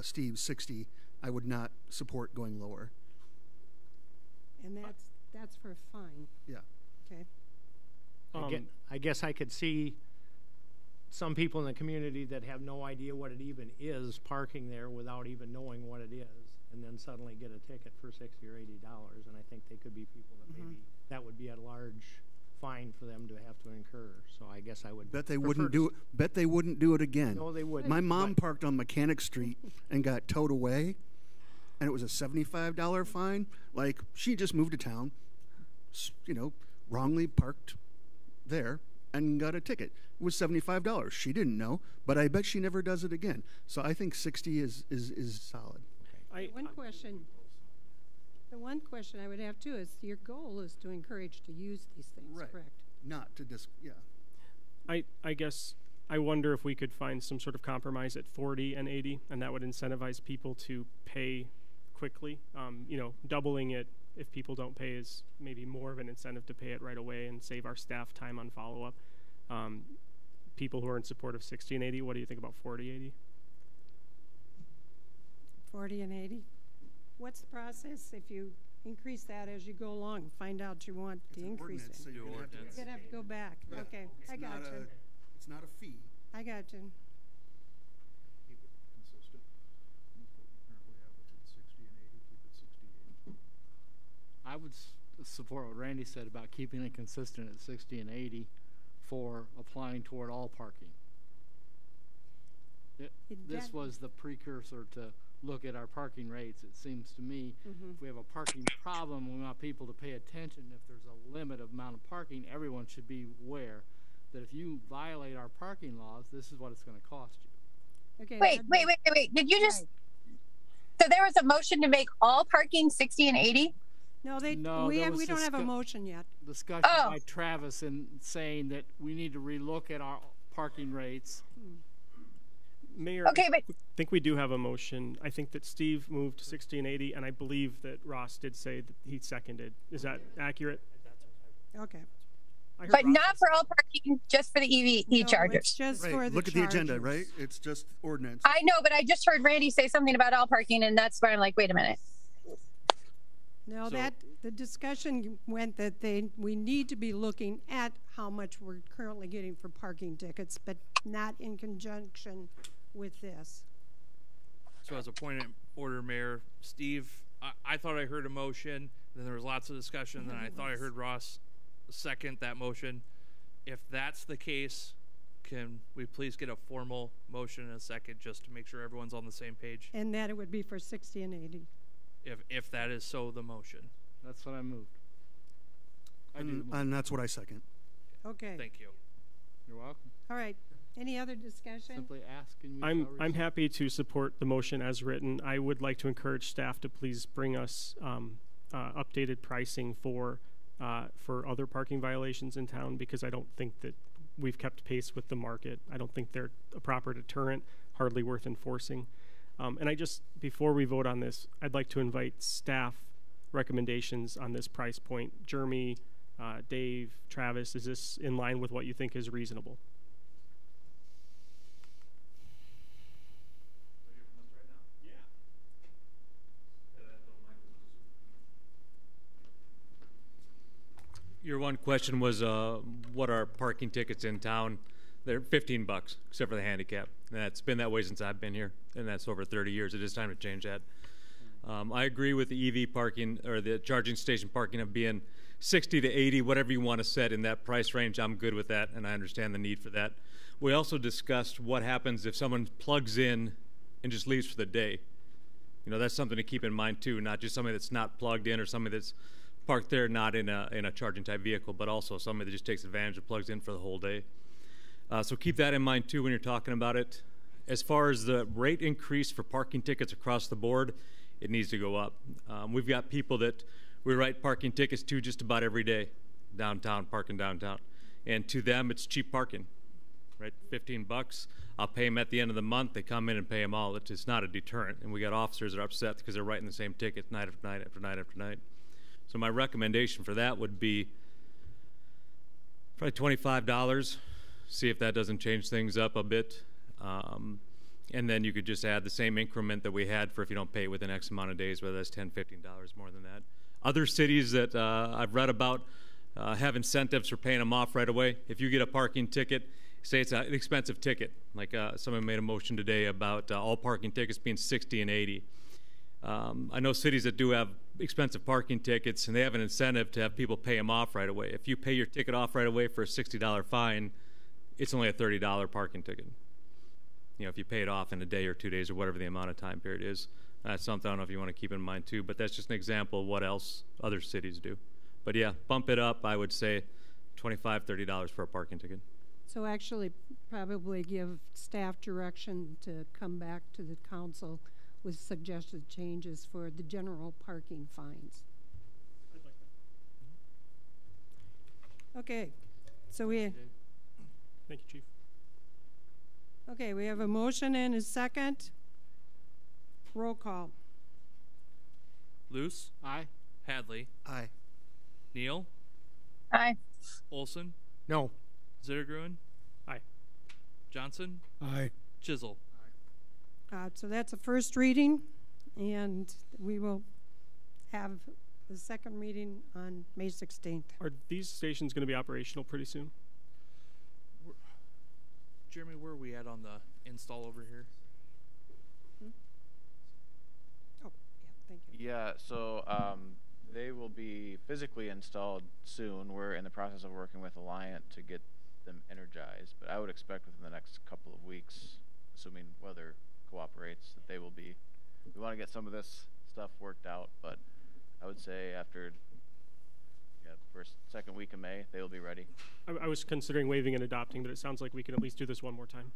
Steve's 60. I would not support going lower. And that's for a fine. Yeah. Okay. I guess I could see some people in the community that have no idea what it even is parking there without even knowing what it is, and then suddenly get a ticket for $60 or $80. And I think they could be people that maybe that would be a large fine for them to have to incur. So I guess I would bet they wouldn't do it. Bet they wouldn't do it again. No, they wouldn't. My mom parked on Mechanic Street and got towed away, and it was a $75 fine. Like, she just moved to town, you know, wrongly parked there and got a ticket. It was $75. She didn't know, but I bet she never does it again. So I think 60 is solid. The one question I would have too is your goal is to encourage to use these things, right? Correct. Not to yeah. I guess I wonder if we could find some sort of compromise at 40 and 80, and that would incentivize people to pay quickly. You know, doubling it if people don't pay is maybe more of an incentive to pay it right away and save our staff time on follow-up. People who are in support of 60 and 80, what do you think about 40, 80? 40 and 80. What's the process if you increase that as you go along? Find out you want to increase it. So you're going to have to go back. Yeah. Okay, I got you. It's not a fee. I got you. Keep it consistent with what we currently have between 60 and 80. Keep it 60 and 80. I would support what Randy said about keeping it consistent at 60 and 80 for applying toward all parking. This was the precursor to look at our parking rates. It seems to me if we have a parking problem, we want people to pay attention. If there's a limit of amount of parking, everyone should be aware that if you violate our parking laws, this is what it's going to cost you. Okay. Wait. Did you just... So there was a motion to make all parking 60 and 80? No, we don't have a motion yet. Discussion by Travis and saying that we need to relook at our parking rates. Mayor, I think we do have a motion. I think that Steve moved 60 and 80, and I believe that Ross did say that he seconded. Is that accurate? Okay. But not for all parking, just for the EV chargers. It's just for the Look at the agenda, right? It's just ordinance. I know, but I just heard Randy say something about all parking, and that's why I'm like, wait a minute. No, the discussion went that we need to be looking at how much we're currently getting for parking tickets, but not in conjunction with this. So as a point of order, Mayor, Steve, I thought I heard a motion, then there was lots of discussion, then I thought I heard Ross second that motion. If that's the case, can we please get a formal motion in a second just to make sure everyone's on the same page? And that it would be for 60 and 80. If that is so the motion. That's what I moved. And that's what I second. Okay. Thank you. You're welcome. All right. Any other discussion? Simply ask and I'm happy to support the motion as written. I would like to encourage staff to please bring us updated pricing for other parking violations in town, because I don't think that we've kept pace with the market. I don't think they're a proper deterrent, hardly worth enforcing. And before we vote on this, I'd like to invite staff recommendations on this price point. Jeremy, Dave, Travis, is this in line with what you think is reasonable? Your one question was what are parking tickets in town? They're $15, except for the handicap. And that's been that way since I've been here, and that's over 30 years. It is time to change that. I agree with the EV parking or the charging station parking of being 60 to 80, whatever you want to set in that price range. I'm good with that, and I understand the need for that. We also discussed what happens if someone plugs in and just leaves for the day. You know, that's something to keep in mind too, not just somebody that's not plugged in or somebody that's parked there not in a charging type vehicle, but also somebody that just takes advantage and plugs in for the whole day. So keep that in mind too when you're talking about it. As far as the rate increase for parking tickets across the board, it needs to go up. We've got people that we write parking tickets to just about every day, downtown, parking downtown. And to them, it's cheap parking, right? $15. I'll pay them at the end of the month. They come in and pay them all. It's not a deterrent. And we got officers that are upset because they're writing the same ticket night after night after night after night. So my recommendation for that would be probably $25. See if that doesn't change things up a bit. And then you could just add the same increment that we had for if you don't pay within X amount of days, whether that's $10, $15 more than that. Other cities that I've read about have incentives for paying them off right away. If you get a parking ticket, say it's an expensive ticket, like someone made a motion today about all parking tickets being $60 and $80. I know cities that do have expensive parking tickets, and they have an incentive to have people pay them off right away. If you pay your ticket off right away for a $60 fine, it's only a $30 parking ticket. You know, if you pay it off in a day or 2 days or whatever the amount of time period is. That's something I don't know if you want to keep in mind too, but that's just an example of what else other cities do. But yeah, bump it up, I would say $25, $30 for a parking ticket. So actually probably give staff direction to come back to the council with suggested changes for the general parking fines. I'd like that. Okay, so we... Thank you, Chief. Okay, we have a motion and a second. Roll call. Luce? Aye. Hadley? Aye. Neal? Aye. Olson? No. Zittergruen? Aye. Johnson? Aye. Chisel? So that's a first reading, and we will have the second reading on May 16th. Are these stations going to be operational pretty soon? Jeremy, where are we at on the install over here? Oh, yeah, thank you. Yeah, so they will be physically installed soon. We're in the process of working with Alliant to get them energized, but I would expect within the next couple of weeks, assuming weather cooperates, that they will be. We want to get some of this stuff worked out, but I would say after second week of May, they will be ready. I was considering waiving and adopting, but it sounds like we can at least do this one more time.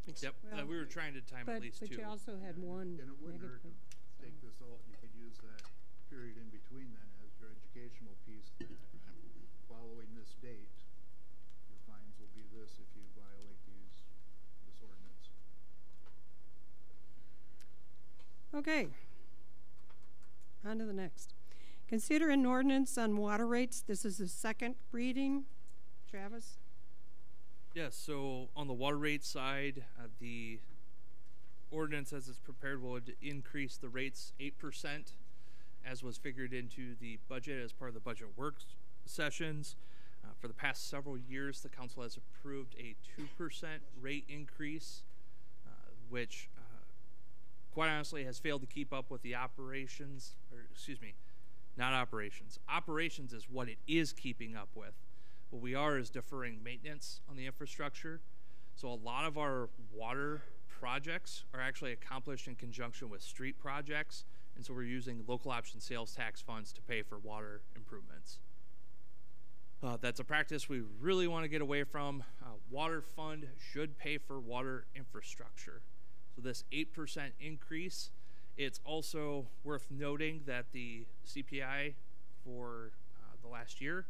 Thanks. Yep, Well, we were trying to time at least but two. you also had one And it wouldn't hurt negative. to take this out. You could use that period in between then as your educational piece. That following this date, your fines will be this if you violate this ordinance. Okay. On to the next. Consider an ordinance on water rates. This is the second reading. Travis? Yes, so on the water rate side, the ordinance as it's prepared would increase the rates 8%, as was figured into the budget as part of the budget work sessions. For the past several years, the council has approved a 2% rate increase, which quite honestly has failed to keep up with the operations, or excuse me, not operations. Operations is what it is keeping up with. What we are is deferring maintenance on the infrastructure. So a lot of our water projects are actually accomplished in conjunction with street projects, and so we're using local option sales tax funds to pay for water improvements. That's a practice we really want to get away from. Water fund should pay for water infrastructure. So this 8% increase, it's also worth noting that the CPI for the last year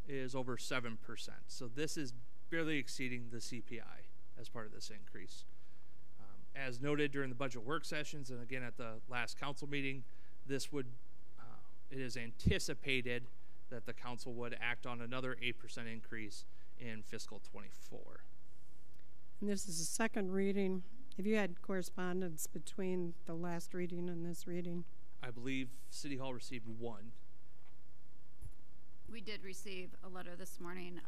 is over 7%. So this is barely exceeding the CPI as part of this increase. As noted during the budget work sessions and again at the last council meeting, this would, it is anticipated that the council would act on another 8% increase in fiscal 24. And this is the second reading. Have you had correspondence between the last reading and this reading? I believe City Hall received one. We did receive a letter this morning,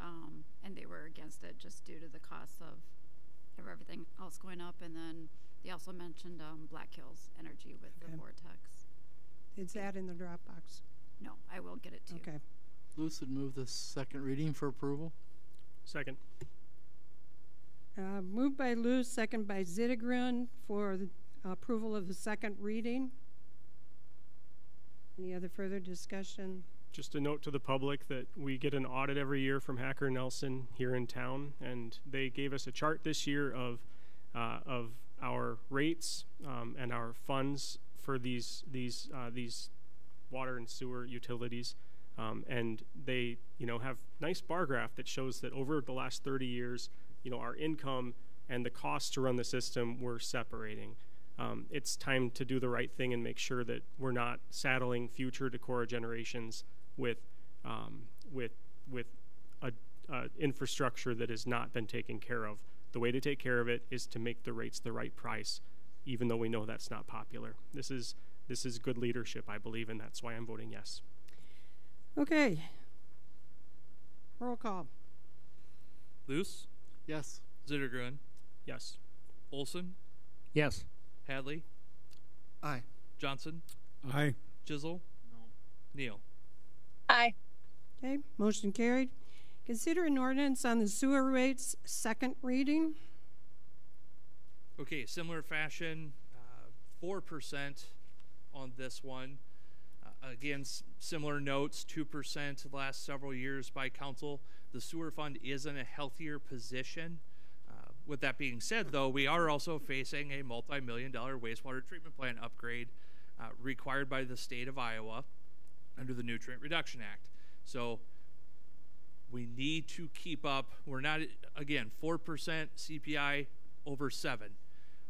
and they were against it just due to the cost of everything else going up. And then they also mentioned Black Hills Energy with the vortex. Is that in the Dropbox? No, I will get it to you. Okay. Lucid move the second reading for approval. Second. Moved by Luz, second by Zittigran for the approval of the second reading. Any other further discussion? Just a note to the public that we get an audit every year from Hacker Nelson here in town, and they gave us a chart this year of our rates and our funds for these water and sewer utilities, and they have nice bar graph that shows that over the last 30 years, our income and the cost to run the system were separating. It's time to do the right thing and make sure that we're not saddling future Decorah generations with infrastructure that has not been taken care of. The way to take care of it is to make the rates the right price, even though we know that's not popular. This is good leadership, I believe, and that's why I'm voting yes. Okay. Roll call. Luce? Yes. Zittergren? Yes. Olson? Yes. Hadley? Aye. Johnson? Aye. Chisel? No. Neal? Aye. Okay, motion carried. Consider an ordinance on the sewer rates, second reading. Okay, similar fashion, 4% on this one. Again, similar notes, 2% the last several years by council. The sewer fund is in a healthier position. With that being said, though, we are also facing a multi-million-dollar wastewater treatment plant upgrade required by the state of Iowa under the Nutrient Reduction Act. So we need to keep up. We're not, again, 4% CPI over 7.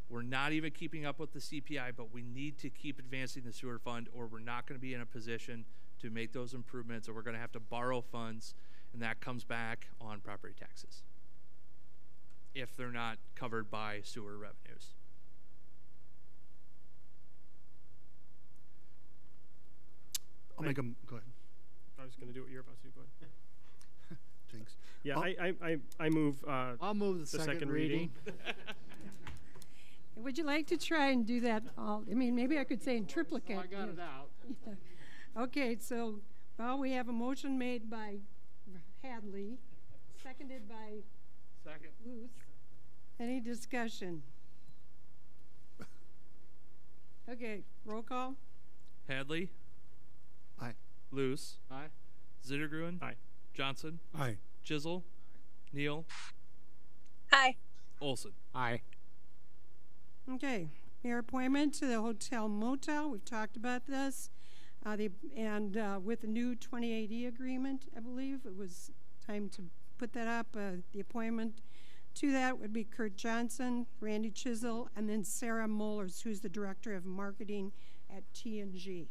We're not even keeping up with the CPI, but we need to keep advancing the sewer fund, or we're not going to be in a position to make those improvements, or we're going to have to borrow funds, and that comes back on property taxes if they're not covered by sewer revenues. I'll make them. Go ahead. I was going to do what you're about to do. Go ahead. Jinx. Yeah, I move. I'll move the second reading. Would you like to try and do that all? I mean, maybe I could say in triplicate. I got it out. Yeah. Okay, so, well, we have a motion made by Hadley, seconded by Luce. Any discussion? Okay, roll call. Hadley? Aye. Luce? Aye. Zittergruen? Aye. Johnson? Aye. Chisel? Neal? Aye. Olson? Aye. Okay, mayor appointment to the hotel motel. We've talked about this. With the new 2080 agreement, I believe it was time to put that up. The appointment to that would be Kurt Johnson, Randy Chisel, and then Sarah Mollers, who's the director of marketing at T&G.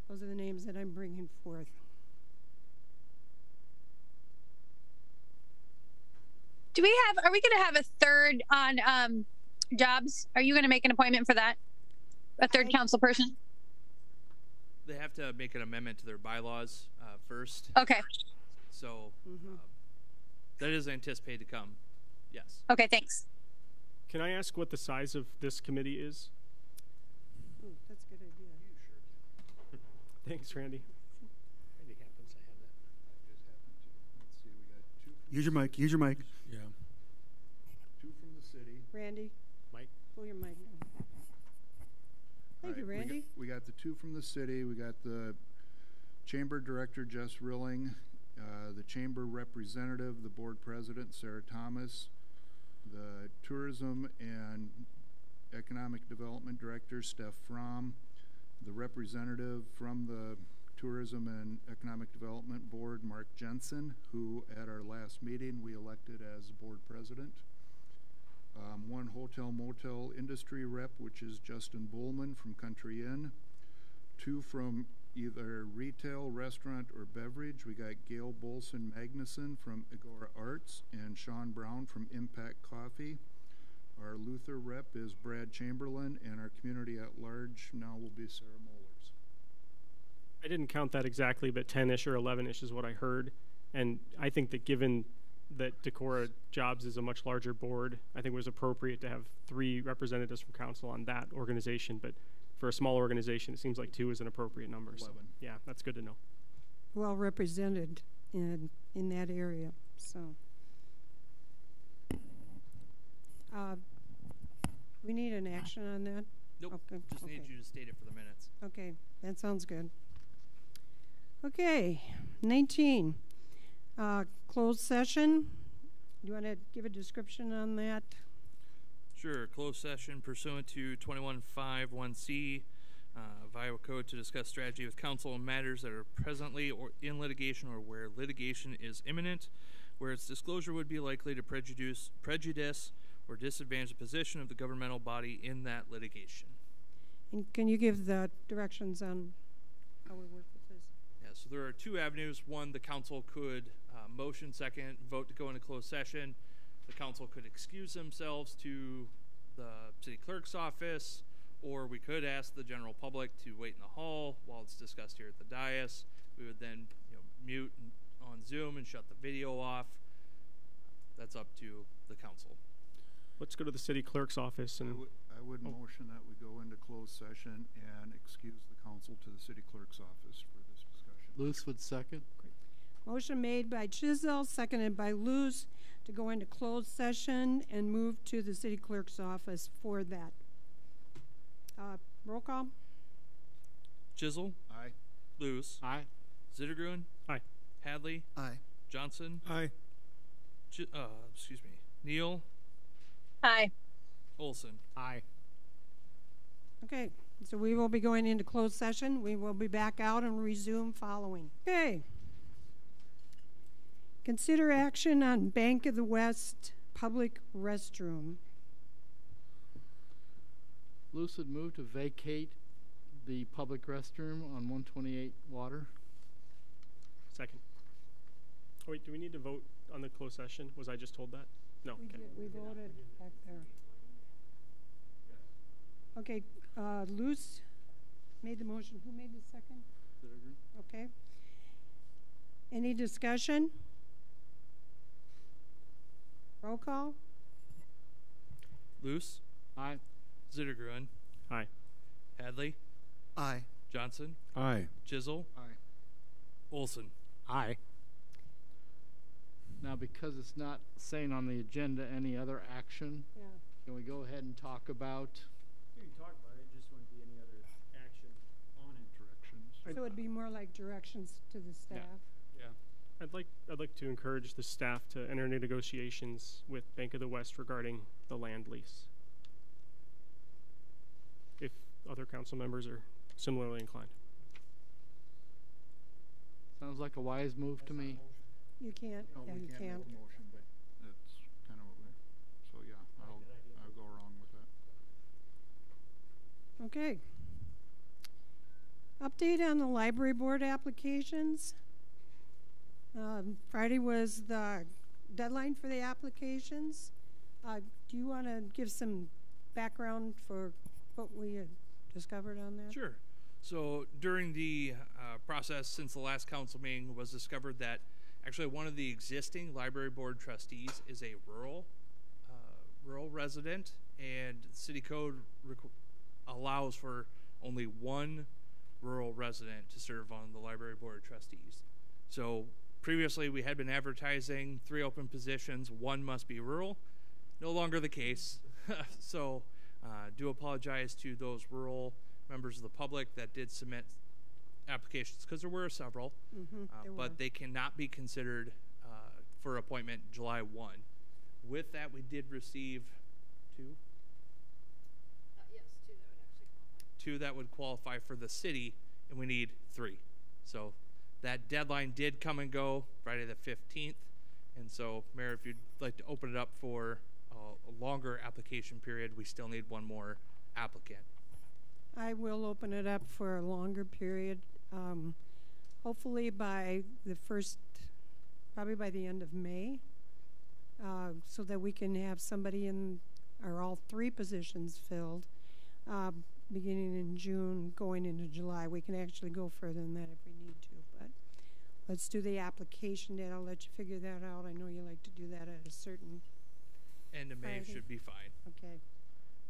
Those are the names that I'm bringing forth. Are we going to have a third on jobs? Are you going to make an appointment for that? A third council person? They have to make an amendment to their bylaws first. Okay. So that is anticipated to come. Yes. Okay, thanks. Can I ask what the size of this committee is? Ooh, that's a good idea. You sure can. Thanks, Randy. Randy happens to have that. I just happened to. Let's see, we got two. Use your mic. Use your mic. Yeah. Two from the city. Randy? Mike? Pull your mic down. Thank you, Randy. We got the two from the city. We got the chamber director, Jess Rilling, the chamber representative, the board president, Sarah Thomas, the tourism and economic development director, Steph Fromm, the representative from the tourism and economic development board, Mark Jensen, who at our last meeting we elected as board president. One hotel motel industry rep, which is Justin Bullman from Country Inn. Two from either retail, restaurant, or beverage. We got Gail Bolson Magnuson from Agora Arts and Sean Brown from Impact Coffee. Our Luther rep is Brad Chamberlain, and our community at large now will be Sarah Mollers. I didn't count that exactly, but 10-ish or 11-ish is what I heard. And I think that given that Decorah Jobs is a much larger board, I think it was appropriate to have 3 representatives from council on that organization. But for a small organization, it seems like 2 is an appropriate number. 11. So, yeah, that's good to know. Well represented in that area. So, We need an action on that? Nope. Okay. Just need you to state it for the minutes. Okay, that sounds good. Okay, 19, closed session. You want to give a description on that? Sure. Closed session pursuant to 2151C of Iowa Code to discuss strategy with counsel on matters that are presently or in litigation or where litigation is imminent, where its disclosure would be likely to prejudice or disadvantage the position of the governmental body in that litigation. And can you give the directions on how we work with this? Yeah, so there are two avenues. One, the council could motion, second, vote to go into closed session. The council could excuse themselves to the city clerk's office, or we could ask the general public to wait in the hall while it's discussed here at the dais. We would then mute on Zoom and shut the video off. That's up to the council. Let's go to the city clerk's office and. I would motion that we go into closed session and excuse the council to the city clerk's office for this discussion. Luce would second. Great. Motion made by Chisel, seconded by Luce to go into closed session and move to the city clerk's office for that. Roll call. Chisel. Aye. Luce. Aye. Zittergruen. Aye. Hadley. Aye. Johnson. Aye. Excuse me. Neal. Aye. Olson. Aye. Okay, so we will be going into closed session. We will be back out and resume following. Okay. Consider action on Bank of the West public restroom. Luce would move to vacate the public restroom on 128 Water. Second. Oh, wait, do we need to vote on the closed session? Was I just told that? No. We Okay. did, we voted back there. Okay, Luce made the motion. Who made the second? Okay. Any discussion? Roll call. Luce. Aye. Zittergruen. Aye. Hadley. Aye. Johnson. Aye. Chisel. Aye. Olson. Aye. Now, because it's not saying on the agenda any other action, Yeah. can we go ahead and talk about? You can talk about it, just wouldn't be any other action on it. Directions. So it would be more like directions to the staff. Yeah. I'd like to encourage the staff to enter into negotiations with Bank of the West regarding the land lease. If other council members are similarly inclined. Sounds like a wise move to me. You can't. No, Yeah, we you can't can't. make a motion, but that's kind of what we, so yeah, I'll go along with that. Okay. Update on the library board applications. Friday was the deadline for the applications. Do you want to give some background for what we had discovered on that? Sure. So during the process since the last council meeting, it was discovered that actually one of the existing library board trustees is a rural resident, and city code allows for only one rural resident to serve on the library board of trustees. So previously we had been advertising 3 open positions, 1 must be rural. No longer the case. So do apologize to those rural members of the public that did submit applications, because there were several, but they cannot be considered for appointment July 1. With that, we did receive 2? Yes, 2 that would actually qualify. 2 that would qualify for the city, and we need 3. So that deadline did come and go Friday the 15th, and so Mayor, if you'd like to open it up for a longer application period, we still need 1 more applicant. I will open it up for a longer period. Hopefully by the probably by the end of May, so that we can have somebody in, or all 3 positions filled, beginning in June, going into July. We can actually go further than that if we need to, but let's do the application date. I'll let you figure that out. I know you like to do that at a certain End of May Friday. should be fine. Okay.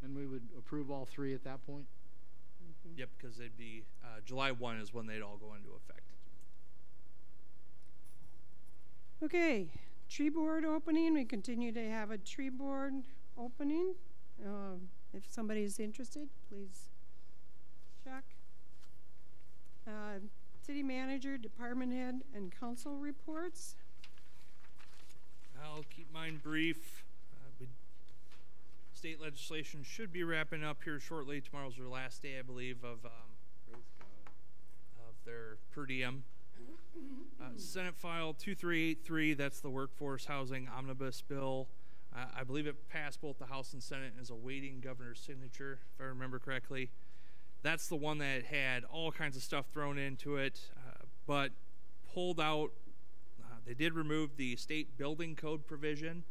And we would approve all 3 at that point? Yep, because they'd be July 1 is when they'd all go into effect. Okay, tree board opening. We continue to have a tree board opening. If somebody is interested, please check. City manager, department head, and council reports. I'll keep mine brief. State legislation should be wrapping up here shortly. Tomorrow's their last day, I believe, of their per diem. Senate File 2383, that's the Workforce Housing Omnibus Bill. I believe it passed both the House and Senate and is awaiting governor's signature, if I remember correctly. That's the one that had all kinds of stuff thrown into it, but pulled out. They did remove the state building code provision,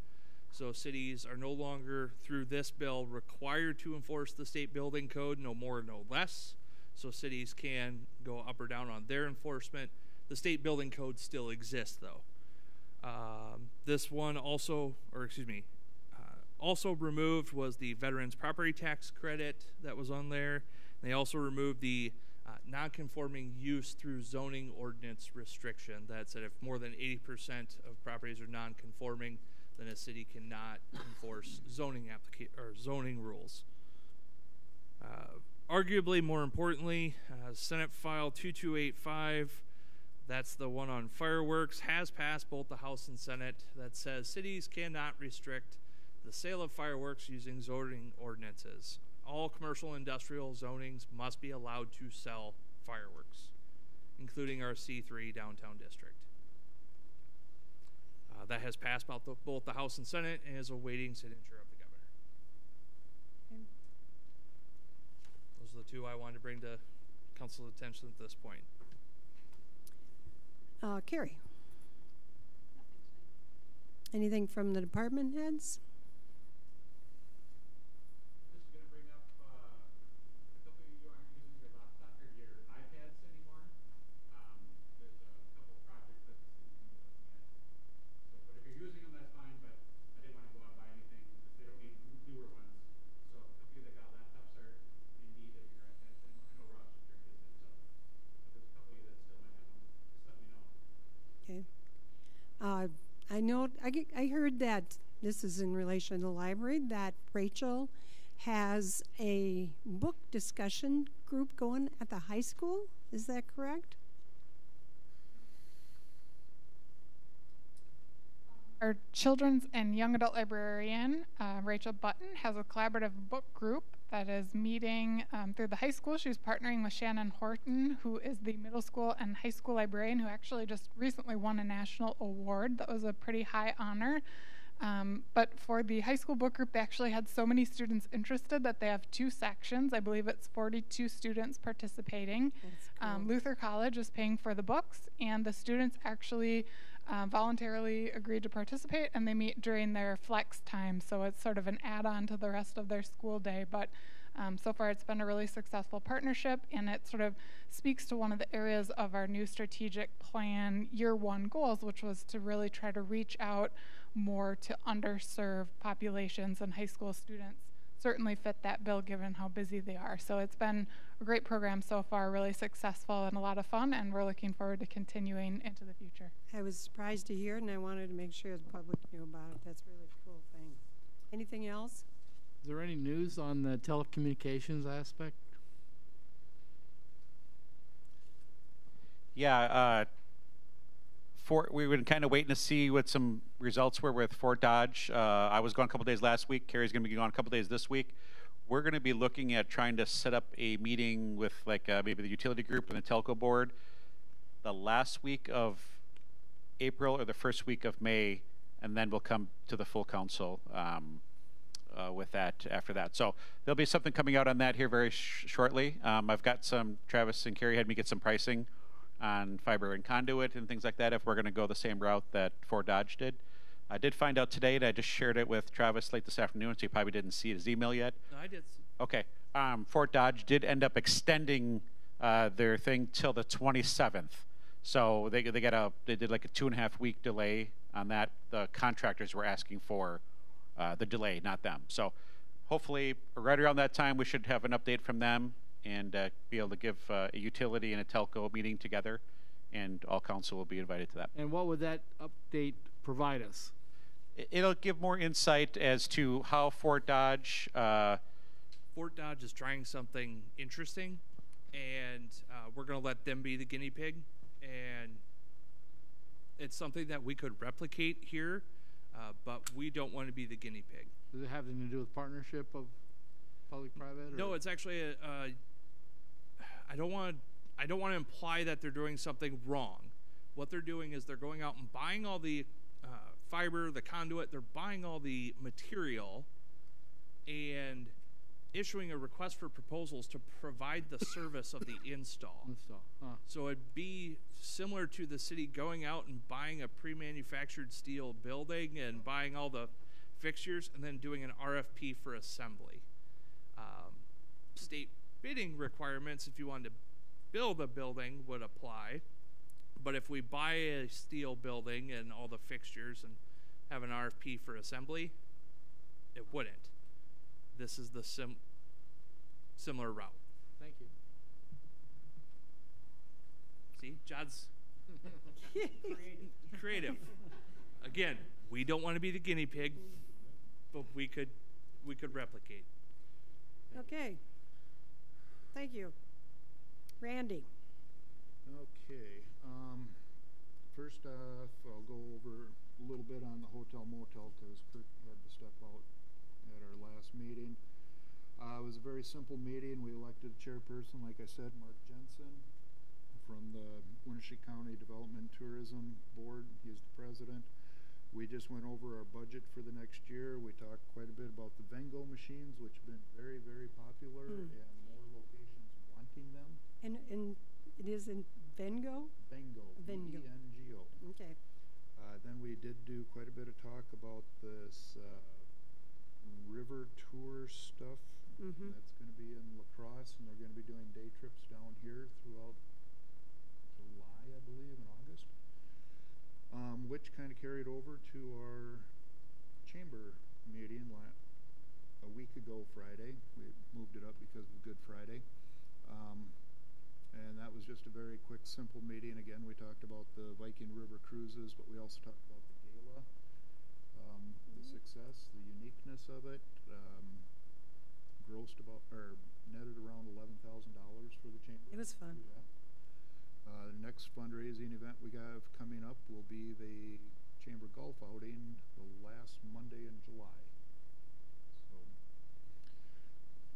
so cities are no longer, through this bill, required to enforce the state building code, no more, no less. So cities can go up or down on their enforcement. The state building code still exists, though. This one also, also removed was the veterans property tax credit that was on there. They also removed the non-conforming use through zoning ordinance restriction that said if more than 80% of properties are non-conforming, then a city cannot enforce zoning rules. Arguably more importantly, Senate File 2285, that's the one on fireworks, has passed both the House and Senate that says cities cannot restrict the sale of fireworks using zoning ordinances. All commercial industrial zonings must be allowed to sell fireworks, including our C3 downtown district. That has passed both the House and Senate and is awaiting signature of the governor. Okay. Those are the two I wanted to bring to council's attention at this point. Carrie. Anything from the department heads? I heard that, this is in relation to the library, that Rachel has a book discussion group going at the high school. Is that correct? Our children's and young adult librarian, Rachel Button, has a collaborative book group that is meeting through the high school. She's partnering with Shannon Horton, who is the middle school and high school librarian who actually just recently won a national award. That was a pretty high honor. But for the high school book group, they actually had so many students interested that they have 2 sections. I believe it's 42 students participating. That's cool. Luther College is paying for the books, and the students actually voluntarily agreed to participate, and they meet during their flex time, so it's sort of an add-on to the rest of their school day. But so far it's been a really successful partnership, and it sort of speaks to one of the areas of our new strategic plan year 1 goals, which was to really try to reach out more to underserved populations, and high school students certainly fit that bill given how busy they are. So it's been a great program so far, really successful and a lot of fun, and we're looking forward to continuing into the future. I was surprised to hear it, and I wanted to make sure the public knew about it. That's a really cool thing. Anything else? Is there any news on the telecommunications aspect? Yeah, we were kind of waiting to see what some results were with Fort Dodge. I was gone a couple days last week. Carrie's going to be gone a couple days this week. We're going to be looking at trying to set up a meeting with like maybe the utility group and the telco board the last week of April or the first week of May, and then we'll come to the full council with that after that. So there'll be something coming out on that here very shortly. I've got some, Travis and Carrie had me get some pricing on fiber and conduit and things like that if we're going to go the same route that Fort Dodge did. I did find out today, and I just shared it with Travis late this afternoon, so he probably didn't see his email yet. No, I did. Okay. Fort Dodge did end up extending their thing till the 27th. So they did like a 2.5 week delay on that. The contractors were asking for the delay, not them. So hopefully right around that time we should have an update from them and be able to give a utility and a telco meeting together, and all council will be invited to that. And what would that update provide us? It'll give more insight as to how Fort Dodge. Fort Dodge is trying something interesting, and we're going to let them be the guinea pig. And it's something that we could replicate here, but we don't want to be the guinea pig. Does it have anything to do with partnership of public-private? No, it's actually I don't want to imply that they're doing something wrong. What they're doing is they're going out and buying all the fiber, the conduit. They're buying all the material and issuing a request for proposals to provide the service of the install. So it'd be similar to the city going out and buying a pre-manufactured steel building and buying all the fixtures and then doing an RFP for assembly. State bidding requirements, if you wanted to build a building, would apply. But if we buy a steel building and all the fixtures and have an RFP for assembly, it wouldn't. This is the similar route. Thank you. See, Jod's creative. Again, we don't want to be the guinea pig, but we could replicate. Okay. Thank you. Randy. Okay. First off, I'll go over a little bit on the hotel motel because Kurt had to step out at our last meeting. It was a very simple meeting. We elected a chairperson, like I said, Mark Jensen from the Winnebago County Development Tourism Board. He's the president. We just went over our budget for the next year. We talked quite a bit about the Vengo machines, which have been very, very popular, and more locations wanting them. And it is in Vengo? Vengo. Vengo. V-E-N-G-O. Okay. Then we did do quite a bit of talk about this river tour stuff. That's going to be in La Crosse, and they're going to be doing day trips down here throughout July, I believe, and August, which kind of carried over to our chamber meeting a week ago Friday. We moved it up because of Good Friday. And that was just a very quick, simple meeting. Again, we talked about the Viking River cruises, but we also talked about the gala, the success, the uniqueness of it. Grossed about, or netted around $11,000 for the chamber. It was fun. The next fundraising event we have coming up will be the chamber golf outing the last Monday in July. So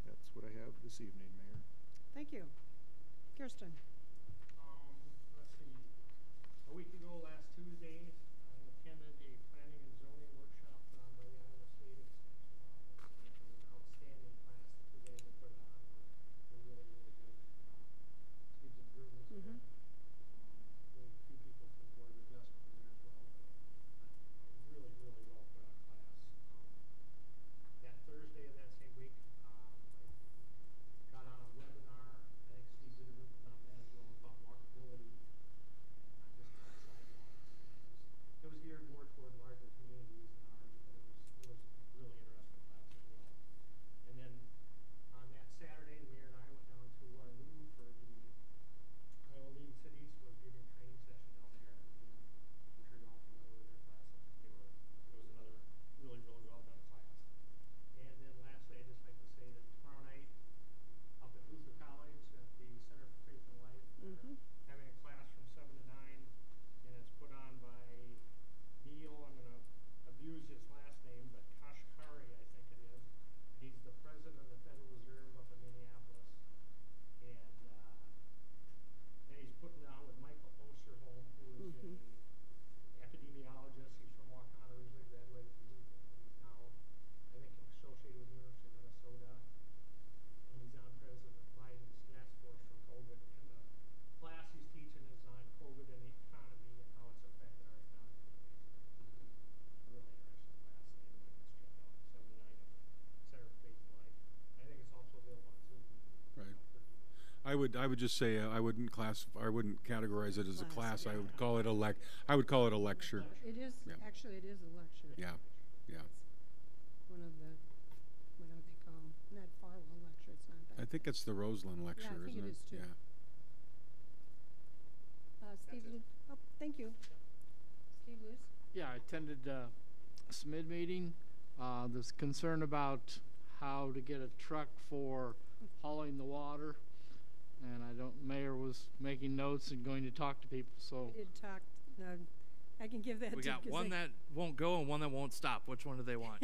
that's what I have this evening, Mayor. Thank you. Kirsten. Let's see. A week ago, last Tuesday, I attended a planning and zoning workshop put on by the Iowa State Extension Office. It was an outstanding class that you guys have put on. They're really, really good. Kids and groomers there. We had a few people from Board of Adjustment there as well. But really, really well put on class. That Thursday of that same week, I got on a webinar. I think Steve Zitterman was on that as well about walkability. Just on a side note, it was geared more toward larger communities than ours, but it was really interesting class as well. And then on that Saturday, the mayor and I went down to Waterloo for the Iowa League of Cities was giving training session down there. And I'm sure y'all familiar with their class. It was another really, really well done class. And then lastly, I'd just like to say that tomorrow night up at Luther College at the Center for Faith and Life, they're having a class from 7 to 9, and it's put on by Neil. I'm going to abuse his last name, but Kashkari, I think it is. He's the president of the Federal Reserve up in Minneapolis, and he's putting it on with Michael Osterholm, who is an epidemiologist. He's from Waukon, originally graduated from Newton, and he's now, I think, associated with the University of Minnesota. And he's on President Biden's task force for COVID. And the class he's teaching is on COVID and the economy and how it's affected our economy. A really interesting class. Anyone must check out 7 to 9 at the Center for Faith and Life. I think it's also available on Zoom. Right. I would just say I wouldn't categorize it as a class. I would call it a lecture. It is, actually, it is a lecture. Yeah. It's one of the, what do they call them? Not Farwell lecture, it's not that. I think it's the Roseland lecture, I think isn't it is too. Yeah. Steve Luce. Oh, thank you. Steve Luce. Yeah, I attended SMID meeting. There's concern about how to get a truck for hauling the water, and Mayor was making notes and going to talk to people. So We did talk. I can give that. We got one that won't go and one that won't stop. Which one do they want?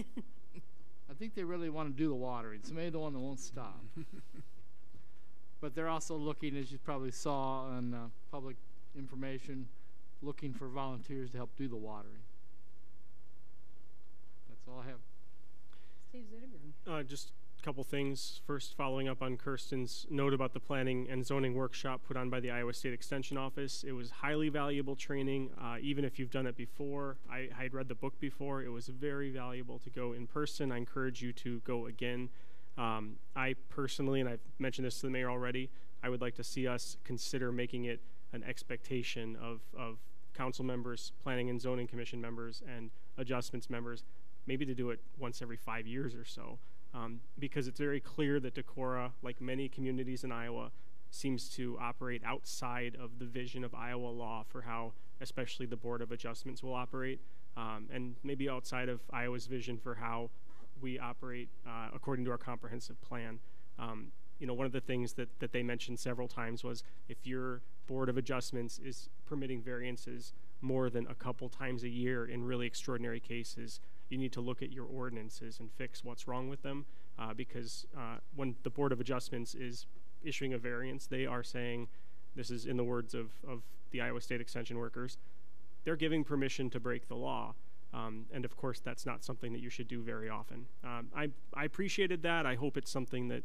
I think they really want to do the watering, so maybe the one that won't stop. But they're also looking, as you probably saw on public information, looking for volunteers to help do the watering. That's all I have. Steve Zittiger. Just a couple things. First, following up on Kirsten's note about the planning and zoning workshop put on by the Iowa State Extension Office. It was highly valuable training, even if you've done it before. I had read the book before. It was very valuable to go in person. I encourage you to go again. I personally, and I've mentioned this to the mayor already, I would like to see us consider making it an expectation of council members, planning and zoning commission members, and adjustments members, maybe to do it once every 5 years or so. Because it's very clear that Decorah, like many communities in Iowa, seems to operate outside of the vision of Iowa law for how especially the Board of Adjustments will operate, and maybe outside of Iowa's vision for how we operate according to our comprehensive plan. You know, one of the things that they mentioned several times was if your Board of Adjustments is permitting variances more than a couple times a year in really extraordinary cases, you need to look at your ordinances and fix what's wrong with them, because when the Board of Adjustments is issuing a variance, they are saying, this is in the words of the Iowa State Extension workers, they're giving permission to break the law. And of course, that's not something that you should do very often. I appreciated that. I hope it's something that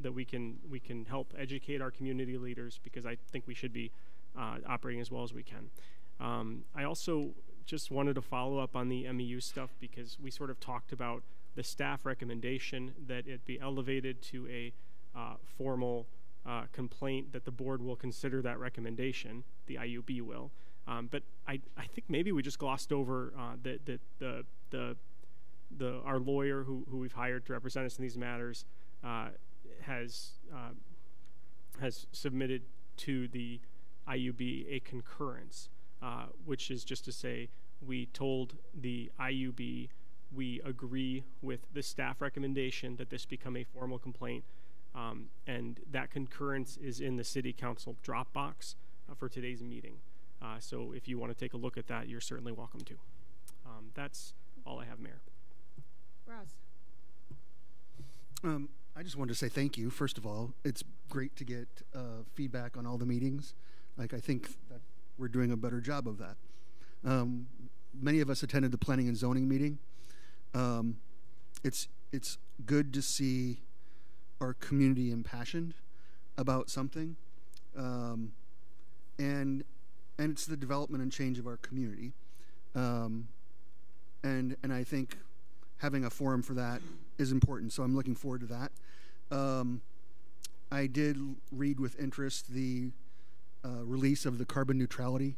that we can help educate our community leaders, because I think we should be operating as well as we can. I also just wanted to follow up on the MEU stuff, because we sort of talked about the staff recommendation that it be elevated to a formal complaint, that the board will consider that recommendation, the IUB will. But I think maybe we just glossed over our lawyer who we've hired to represent us in these matters has submitted to the IUB a concurrence, which is just to say we told the IUB we agree with the staff recommendation that this become a formal complaint, and that concurrence is in the City Council Dropbox for today's meeting. So if you want to take a look at that, you're certainly welcome to. That's all I have, Mayor. Ross. I just wanted to say thank you. First of all, it's great to get feedback on all the meetings. Like, I think that we're doing a better job of that. Many of us attended the planning and zoning meeting. It's good to see our community impassioned about something, and it's the development and change of our community. And I think having a forum for that is important, so I'm looking forward to that. I did read with interest the release of the carbon neutrality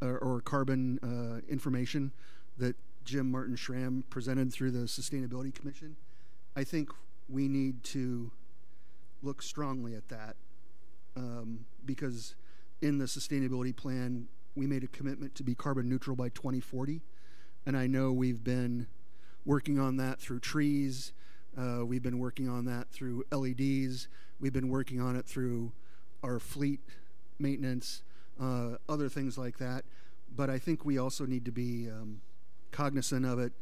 or carbon information that Jim Martin Schramm presented through the Sustainability Commission. I think we need to look strongly at that, because in the sustainability plan, we made a commitment to be carbon neutral by 2040. And I know we've been working on that through trees. We've been working on that through LEDs. We've been working on it through our fleet maintenance, other things like that. But I think we also need to be cognizant of it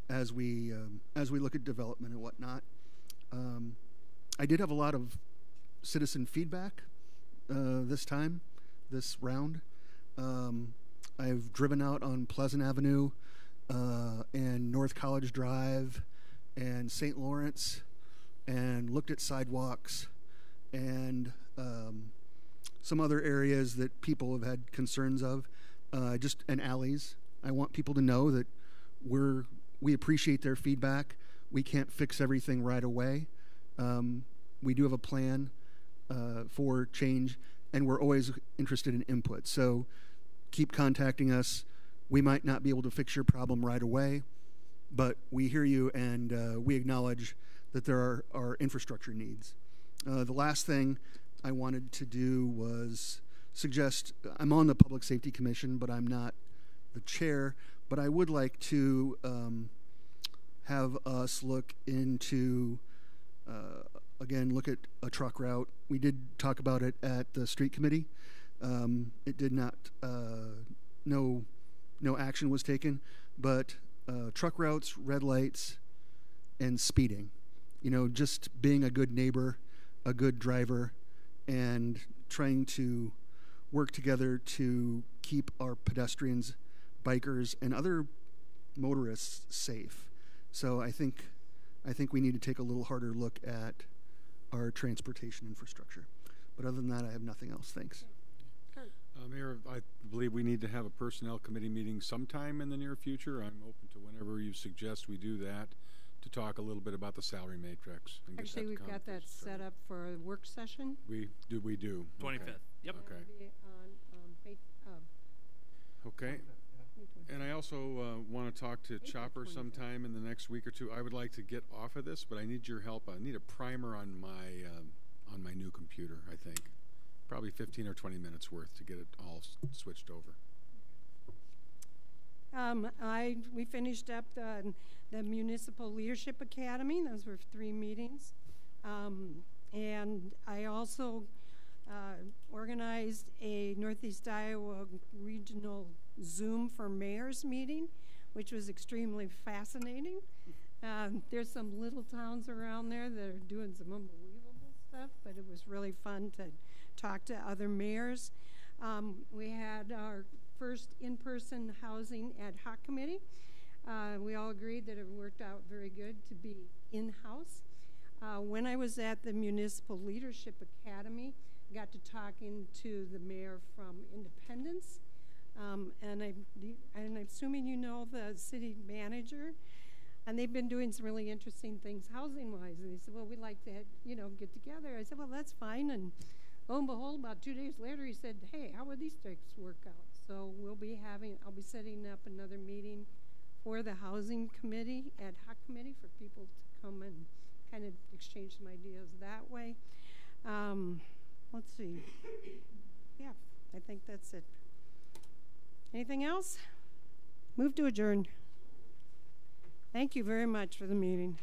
as we look at development and whatnot. I did have a lot of citizen feedback this round. I've driven out on Pleasant Avenue and North College Drive and St. Lawrence and looked at sidewalks and some other areas that people have had concerns of, and alleys. I want people to know that we appreciate their feedback. We can't fix everything right away. We do have a plan for change, and we're always interested in input. So keep contacting us. We might not be able to fix your problem right away, but we hear you, and we acknowledge that there are infrastructure needs. The last thing I wanted to do was suggest, I'm on the Public Safety Commission, but I'm not the chair, but I would like to have us look into, again, look at a truck route. We did talk about it at the street committee. It did not, no action was taken, but truck routes, red lights, and speeding. You know, just being a good neighbor, a good driver, and trying to work together to keep our pedestrians, bikers, and other motorists safe. So I think we need to take a little harder look at our transportation infrastructure. But other than that, I have nothing else. Thanks. Mayor, I believe we need to have a personnel committee meeting sometime in the near future. I'm open to whenever you suggest we do that, to talk a little bit about the salary matrix. And actually, we've got that set up for a work session. We do. 25th. Okay. Yep. Okay. Okay. And I also want to talk to Chopper sometime in the next week or two. I would like to get off of this, but I need your help. I need a primer on my new computer, I think. Probably 15 or 20 minutes worth to get it all switched over. We finished up the Municipal Leadership Academy. Those were 3 meetings. And I also organized a Northeast Iowa Regional Zoom for Mayors meeting, which was extremely fascinating. There's some little towns around there that are doing some unbelievable stuff, but it was really fun to talk to other mayors. We had our first in-person housing ad hoc committee. We all agreed that it worked out very good to be in-house. When I was at the Municipal Leadership Academy, I got to talking to the mayor from Independence, and I'm assuming you know the city manager, and they've been doing some really interesting things housing-wise. And they said, well, we'd like to, get together. I said, well, that's fine. And lo and behold, about 2 days later, he said, hey, how would these things work out? So I'll be setting up another meeting for the housing committee, ad hoc committee, for people to come and kind of exchange some ideas that way. Let's see. Yeah, I think that's it. Anything else? Move to adjourn. Thank you very much for the meeting.